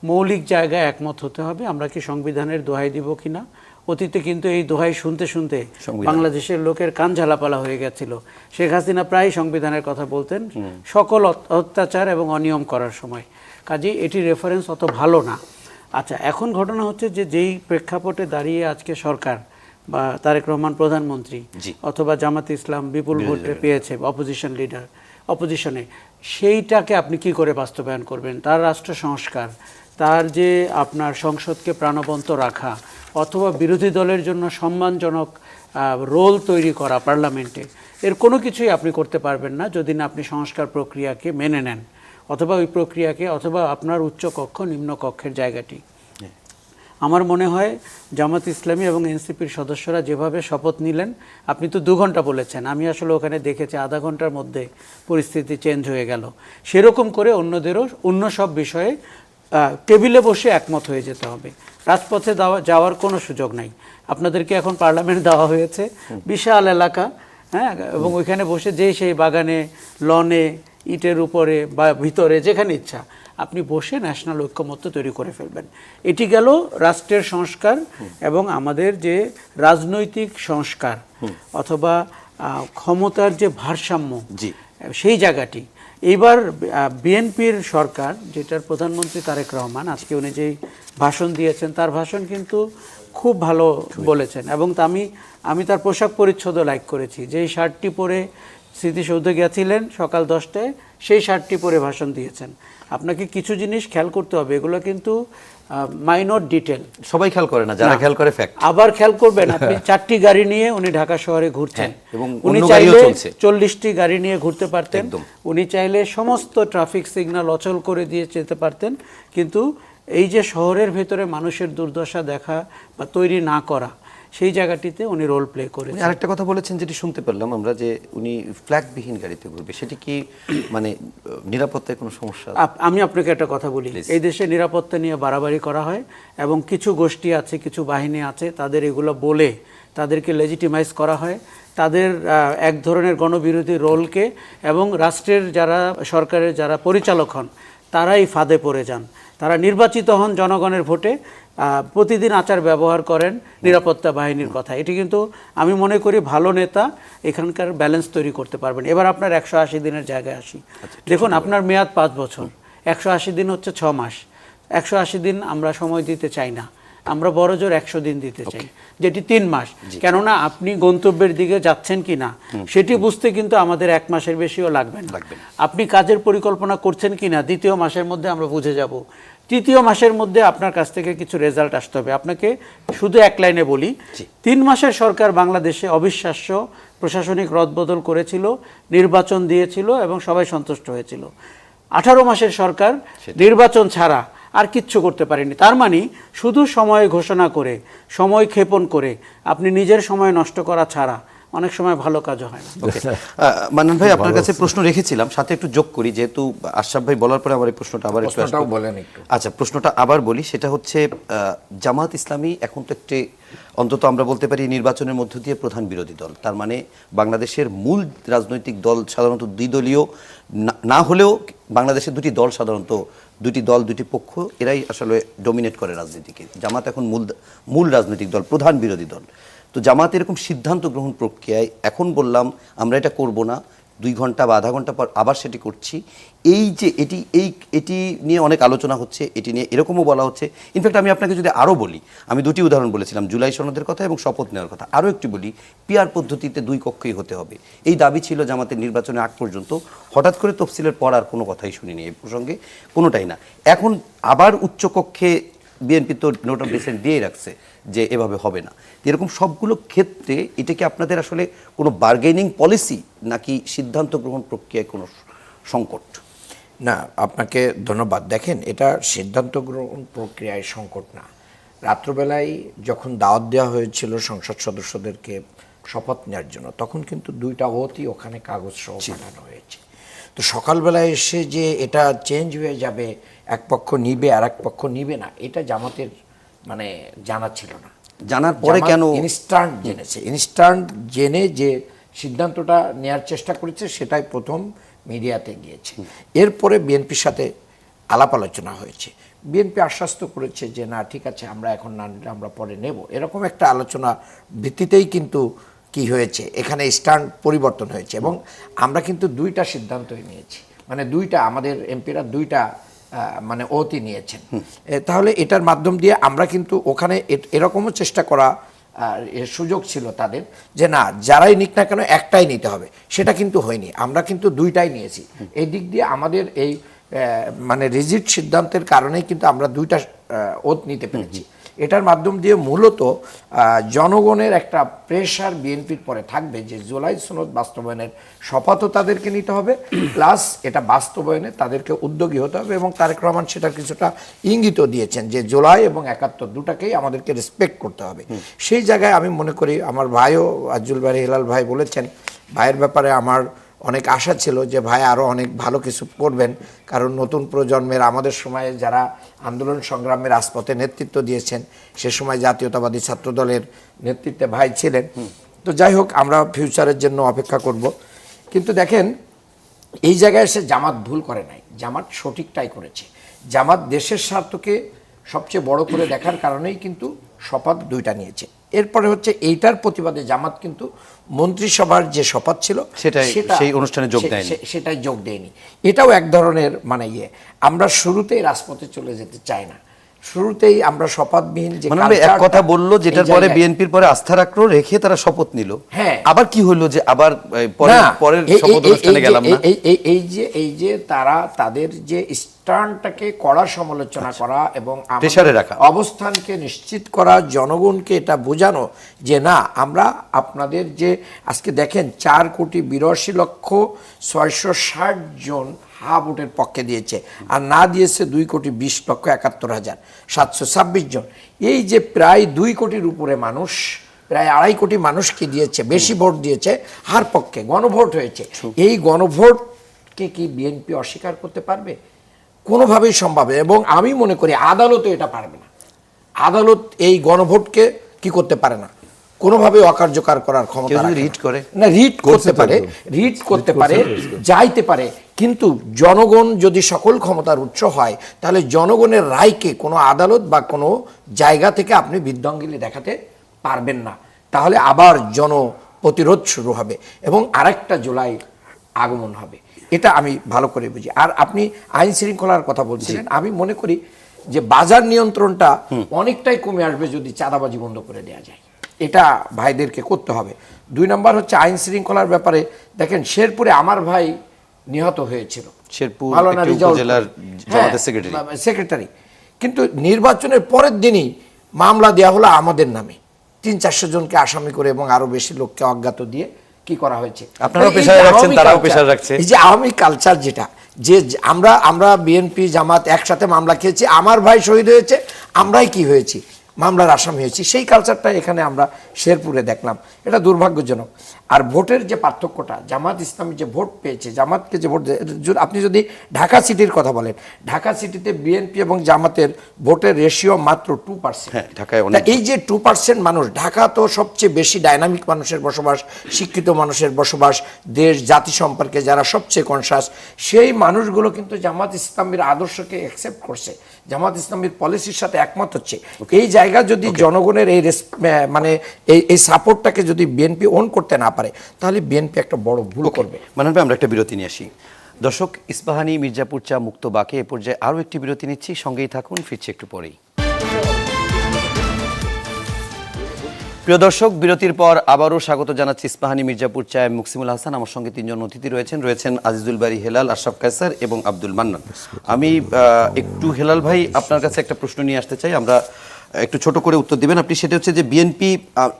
মৌলিক জায়গায় একমত হতে হবে, আমরা কি সংবিধানের দোহাই দিব কিনা। অতীতে কিন্তু এই দোহাই শুনতে শুনতে বাংলাদেশের লোকের কান ঝালাপালা হয়ে গেছিল। শেখ হাসিনা প্রায় সংবিধানের কথা বলতেন সকল অত্যাচার এবং অনিয়ম করার সময়। কাজেই এটি রেফারেন্স অত ভালো না। আচ্ছা, এখন ঘটনা হচ্ছে যে যেই প্রেক্ষাপটে দাঁড়িয়ে আজকে সরকার বা তারেক রহমান প্রধানমন্ত্রী অথবা জামাত ইসলাম বিপুল ভোটে পেয়েছে অপোজিশন লিডার, অপোজিশনে, সেইটাকে আপনি কি করে বাস্তবায়ন করবেন? তার রাষ্ট্র সংস্কার, তার যে আপনার সংসদকে প্রাণবন্ত রাখা অথবা বিরোধী দলের জন্য সম্মানজনক রোল তৈরি করা পার্লামেন্টে, এর কোনো কিছুই আপনি করতে পারবেন না যদি না আপনি সংস্কার প্রক্রিয়াকে মেনে নেন অথবা ওই প্রক্রিয়াকে, অথবা আপনার উচ্চ কক্ষ নিম্ন কক্ষের জায়গাটি। আমার মনে হয় জামাত ইসলামী এবং এনসিপির সদস্যরা যেভাবে শপথ নিলেন, আপনি তো 2 ঘন্টা বলেছেন, আমি আসলে ওখানে দেখেছি আধা ঘন্টার মধ্যে পরিস্থিতি চেঞ্জ হয়ে গেল। সেরকম করে অন্যদেরও অন্য সব বিষয়ে টেবিলে বসে একমত হয়ে যেতে হবে। রাজপথে যাওয়ার কোনো সুযোগ নাই। আপনাদেরকে এখন পার্লামেন্ট দেওয়া হয়েছে, বিশাল এলাকা, হ্যাঁ, এবং ওইখানে বসে সেই বাগানে, লনে, ইটের উপরে বা ভিতরে যেখানে ইচ্ছা আপনি বসে ন্যাশনাল ঐক্যমত্য তৈরি করে ফেলবেন। এটি গেল রাষ্ট্রের সংস্কার এবং আমাদের যে রাজনৈতিক সংস্কার অথবা ক্ষমতার যে ভারসাম্য, সেই জায়গাটি। এইবার বিএনপির সরকার, যেটার প্রধানমন্ত্রী তারেক রহমান, আজকে উনি যেই ভাষণ দিয়েছেন তার ভাষণ কিন্তু খুব ভালো বলেছেন এবং আমি তার পোশাক পরিচ্ছদও লাইক করেছি। যেই শার্টটি পরে স্মৃতিসৌধে গেছিলেন সকাল 10টায়, সেই শার্টটি পরে ভাষণ দিয়েছেন। আপনাকে কিছু জিনিস খেয়াল করতে হবে, এগুলো কিন্তু মাইনর ডিটেল, সবাই খেয়াল করে না, যারা খেয়াল করে ফ্যাক্ট। আবার খেয়াল করবেন, আপনি 4টি গাড়ি নিয়ে উনি ঢাকা শহরে ঘুরছেন, এবং উনি চাইলে 40টি গাড়ি নিয়ে ঘুরতে পারতেন, উনি চাইলে সমস্ত ট্রাফিক সিগন্যাল অচল করে দিয়ে যেতে পারতেন। কিন্তু এই যে শহরের ভেতরে মানুষের দুর্দশা দেখা বা তৈরি না করা, সেই জায়গাটিতে উনি রোল প্লে করেছেন। আরেকটা কথা বলেছেন যেটি শুনতে পেলাম আমরা, যে উনি ফ্ল্যাগবিহীন গাড়িতে ঘুরবে, সেটি কি মানে নিরাপত্তায় কোনো সমস্যা? আমি আপনাকে একটা কথা বলি, এই দেশে নিরাপত্তা নিয়ে বাড়াবাড়ি করা হয় এবং কিছু গোষ্ঠী আছে, কিছু বাহিনী আছে, তাদের এগুলো বলে তাদেরকে লেজিটিমাইজ করা হয়, তাদের এক ধরনের গণবিরোধী রোলকে, এবং রাষ্ট্রের যারা, সরকারের যারা পরিচালক হন তারাই ফাঁদে পড়ে যান। তারা নির্বাচিত হন জনগণের ভোটে, প্রতিদিন আচার ব্যবহার করেন নিরাপত্তা বাহিনীর কথা। এটি কিন্তু আমি মনে করি ভালো নেতা এখানকার ব্যালেন্স তৈরি করতে পারবেন। এবার আপনার 180 দিনের জায়গায় আসি। দেখুন, আপনার মেয়াদ 5 বছর, 180 দিন হচ্ছে 6 মাস। 180 দিন আমরা সময় দিতে চাই না, আমরা বড়জোর 100 দিন দিতে চাই, যেটি 3 মাস। কেননা আপনি গন্তব্যের দিকে যাচ্ছেন কি না সেটি বুঝতে কিন্তু আমাদের 1 মাসের বেশিও লাগবে না। আপনি কাজের পরিকল্পনা করছেন কি না 2য় মাসের মধ্যে আমরা বুঝে যাব। 3য় মাসের মধ্যে আপনার কাছ থেকে কিছু রেজাল্ট আসতে হবে। আপনাকে শুধু এক লাইনে বলি, 3 মাসের সরকার বাংলাদেশে অবিশ্বাস্য প্রশাসনিক রদবদল করেছিল, নির্বাচন দিয়েছিল এবং সবাই সন্তুষ্ট হয়েছিল। 18 মাসের সরকার নির্বাচন ছাড়া আর কিচ্ছু করতে পারেনি। তার মানে শুধু সময় ঘোষণা করে, সময় ক্ষেপণ করে আপনি নিজের সময় নষ্ট করা ছাড়া অনেক সময় ভালো কাজও হয় না। মান্নান ভাই, আপনার কাছে প্রশ্ন রেখেছিলাম, সাথে একটু যোগ করি, যেহেতু আশরাফ ভাই বলার পরে আমার এই প্রশ্নটা আবার একটু বলেন একটু। আচ্ছা, প্রশ্নটা আবার বলি, সেটা হচ্ছে জামাত ইসলামী এখন তো একটি, অন্তত আমরা বলতে পারি, নির্বাচনের মধ্য দিয়ে প্রধান বিরোধী দল। তার মানে বাংলাদেশের মূল রাজনৈতিক দল সাধারণত দ্বিদলীয় না হলেও বাংলাদেশের 2টি দল, সাধারণত 2টি দল 2টি পক্ষ, এরাই আসলে ডমিনেট করে রাজনীতিকে। জামাত এখন মূল রাজনৈতিক দল, প্রধান বিরোধী দল। তো জামাত এরকম সিদ্ধান্ত গ্রহণ প্রক্রিয়ায় এখন বললাম আমরা এটা করব না, 2 ঘন্টা বা আধা ঘন্টা পর আবার সেটি করছি, এই যে এটি নিয়ে অনেক আলোচনা হচ্ছে, এটি নিয়ে এরকমও বলা হচ্ছে। ইনফ্যাক্ট আমি আপনাকে যদি আরও বলি, আমি 2টি উদাহরণ বলেছিলাম, জুলাই সনদের কথা এবং শপথ নেওয়ার কথা। আরও একটি বলি, পিআর পদ্ধতিতে 2 কক্ষই হতে হবে, এই দাবি ছিল জামাতের নির্বাচনের আগ পর্যন্ত। হঠাৎ করে তফসিলের পর আর কোনো কথাই শুনিনি এই প্রসঙ্গে, কোনোটাই না। এখন আবার উচ্চকক্ষে বিএনপি তো নোট অফ ডিসেন্ট দিয়েই রাখছে যে এভাবে হবে না। এরকম সবগুলো ক্ষেত্রে এটা কি আপনাদের আসলে কোনো বার্গেনিং পলিসি নাকি সিদ্ধান্ত গ্রহণ প্রক্রিয়ায় কোনো সংকট? না, আপনাকে ধন্যবাদ। দেখেন, এটা সিদ্ধান্ত গ্রহণ প্রক্রিয়ায় সংকট না। রাত্রবেলায় যখন দাওয়াত দেওয়া হয়েছিল সংসদ সদস্যদেরকে শপথ নেওয়ার জন্য, তখন কিন্তু 2টা ওতই ওখানে কাগজ সহ পাঠানো হয়েছে। তো সকালবেলায় এসে যে এটা চেঞ্জ হয়ে যাবে, এক পক্ষ নিবে আর এক পক্ষ নিবে না, এটা জামাতের মানে জানা ছিল না। জানার পরে কেন ইনস্ট্যান্ট জেনেছে, ইনস্ট্যান্ট জেনে যে সিদ্ধান্তটা নেয়ার চেষ্টা করেছে, সেটাই প্রথম মিডিয়াতে গিয়েছে। এরপরে বিএনপির সাথে আলাপ আলোচনা হয়েছে। বিএনপি আশ্বস্ত করেছে যে না, ঠিক আছে, আমরা এখন না নিলে আমরা পরে নেব। এরকম একটা আলোচনা ভিত্তিতেই কিন্তু কি হয়েছে, এখানে স্ট্যান্ড পরিবর্তন হয়েছে। এবং আমরা কিন্তু 2টা সিদ্ধান্তই নিয়েছি, মানে 2টা আমাদের এমপিরা 2টা মানে ওতি নিয়েছেন। তাহলে এটার মাধ্যম দিয়ে আমরা কিন্তু ওখানে এরকমও চেষ্টা করা সুযোগ ছিল তাদের যে না, যারাই নিক না কেন একটাই নিতে হবে, সেটা কিন্তু হয়নি। আমরা কিন্তু 2টাই নিয়েছি। এই দিক দিয়ে আমাদের এই মানে রিজিড সিদ্ধান্তের কারণেই কিন্তু আমরা 2টা ওত নিতে পেরেছি। এটার মাধ্যম দিয়ে মূলত জনগণের একটা প্রেশার বিএনপির পরে থাকবে যে জুলাই সনদ বাস্তবায়নের শপথও তাদেরকে নিতে হবে, প্লাস এটা বাস্তবায়নে তাদেরকে উদ্যোগী হতে হবে। এবং তারেক রহমান সেটার কিছুটা ইঙ্গিতও দিয়েছেন যে জুলাই এবং 71 দুটাকেই আমাদেরকে রেসপেক্ট করতে হবে। সেই জায়গায় আমি মনে করি, আমার ভাইও আজুল বাড়ি হেলাল ভাই বলেছেন, ভাইয়ের ব্যাপারে আমার অনেক আশা ছিল যে ভাই আরও অনেক ভালো কিছু করবেন, কারণ নতুন প্রজন্মের আমাদের সময়ে যারা আন্দোলন সংগ্রামের রাজপথে নেতৃত্ব দিয়েছেন, সে সময় জাতীয়তাবাদী ছাত্র দলের নেতৃত্বে ভাই ছিলেন। তো যাই হোক, আমরা ফিউচারের জন্য অপেক্ষা করব। কিন্তু দেখেন, এই জায়গায় এসে জামাত ভুল করে নাই, জামাত সঠিকটাই করেছে। জামাত দেশের স্বার্থকে সবচেয়ে বড় করে দেখার কারণেই কিন্তু শপথ 2টা নিয়েছে। এরপরে হচ্ছে এইটার প্রতিবাদে জামাত কিন্তু মন্ত্রিসভার যে শপথ ছিল সেই অনুষ্ঠানে যোগ দেয়নি, সেটাই যোগ দেয়নি। এটাও এক ধরনের মানে আমরা শুরুতেই রাজপথে চলে যেতে চাই না, শুরুতেই আমরা শপথবিহীন যে মানে এক কথা বললো, যেটার পরে বিএনপির পরে আস্থা রাখলো, রেখে তারা শপথ নিল। হ্যাঁ, আবার কি হলো যে আবার পরের শপথ অনুষ্ঠানে গেলাম না। এই যে তারা তাদের যে স্ট্যান্ডটাকে কড়া সমালোচনা করা এবং প্রেসারে রাখা, অবস্থানকে নিশ্চিত করা, জনগণকে এটা বোঝানো যে না, আমরা আপনাদের যে আজকে দেখেন 4,82,660,000 জন হা ভোটের পক্ষে দিয়েছে, আর না দিয়েছে 2,20,71,726 জন। এই যে প্রায় 2 কোটির উপরে মানুষ, প্রায় 2.5 কোটি মানুষকে দিয়েছে, বেশি ভোট দিয়েছে হার পক্ষে, গণভোট হয়েছে। এই গণভোটকে কি বিএনপি অস্বীকার করতে পারবে? কোনোভাবেই সম্ভব। এবং আমি মনে করি আদালতও এটা পারবে না। আদালত এই গণভোটকে কি করতে পারে না, কোনোভাবে অকার্যকর করার ক্ষমতা রিট করে না। রিট করতে পারে, যাইতে পারে, কিন্তু জনগণ যদি সকল ক্ষমতার উৎস হয়, তাহলে জনগণের রায়কে কোনো আদালত বা কোনো জায়গা থেকে আপনি বিধ্বংসী দেখাতে পারবেন না। তাহলে আবার জনপ্রতিরোধ শুরু হবে এবং আরেকটা জুলাই আগমন হবে। এটা আমি ভালো করে বুঝি। আর আপনি আইন শৃঙ্খলার কথা বলছিলেন, আমি মনে করি যে বাজার নিয়ন্ত্রণটা অনেকটাই কমে আসবে যদি চাঁদাবাজি বন্ধ করে দেওয়া যায়। এটা ভাইদেরকে করতে হবে। 2 নম্বর হচ্ছে আইন শৃঙ্খলার ব্যাপারে। দেখেন, শেরপুরে আমার ভাই নিহত হয়েছিল, শেরপুর জেলার সেক্রেটারি, কিন্তু নির্বাচনের পরের দিনই মামলা দেওয়া হলো আমাদের নামে, 300-400 জনকে আসামি করে এবং আরো বেশি লোককে অজ্ঞাত দিয়ে কি করা হয়েছে। আপনারাও পেশায় রাখছেন, তারাও পেশায় রাখছে। এই যে আওয়ামী কালচার, যেটা যে আমরা বিএনপি জামাত একসাথে মামলা খেয়েছি, আমার ভাই শহীদ হয়েছে, আমরাই কি হয়েছি, মামলার আসামি হয়েছি, সেই কালচারটা এখানে আমরা শেরপুরে দেখলাম। এটা দুর্ভাগ্যজনক। আর ভোটের যে পার্থক্যটা, জামাত ইসলামী যে ভোট পেয়েছে, জামাতকে যে ভোট, আপনি যদি ঢাকা সিটির কথা বলেন, ঢাকা সিটিতে বিএনপি এবং জামাতের ভোটের রেশিও মাত্র 2%। এই যে 2% মানুষ, ঢাকা তো সবচেয়ে বেশি ডাইনামিক মানুষের বসবাস, শিক্ষিত মানুষের বসবাস, দেশ জাতি সম্পর্কে যারা সবচেয়ে কনসাস, সেই মানুষগুলো কিন্তু জামাত ইসলামীর আদর্শকে অ্যাকসেপ্ট করছে, জামাত ইসলামীর পলিসির সাথে একমত হচ্ছে। এই জায়গা যদি জনগণের এই মানে এই সাপোর্টটাকে যদি বিএনপি অন করতে না পারে, তাহলে বিএনপি একটা বড় ভুল করবে। মানে আমরা একটা বিরতি নিয়ে আসি। দর্শক, ইস্পাহানি, মির্জাপুর চা, মুক্ত বাকে এ পর্যায়ে আরও একটি বিরতি নিচ্ছি, সঙ্গেই থাকুন, ফিরছি একটু পরেই। প্রিয় দর্শক, বিরতির পর আবারও স্বাগত জানাচ্ছি ইস্পাহানি মির্জাপুর চায় মুকসিমুল হাসান। আমার সঙ্গে তিনজন অতিথি রয়েছেন আজিজুল বারী হেলাল, আশরাফ কায়সার এবং আব্দুল মান্নান। আমি একটু হেলাল ভাই আপনার কাছে একটা প্রশ্ন নিয়ে আসতে চাই, আমরা একটু ছোট করে উত্তর দিবেন আপনি। সেটা হচ্ছে যে বিএনপি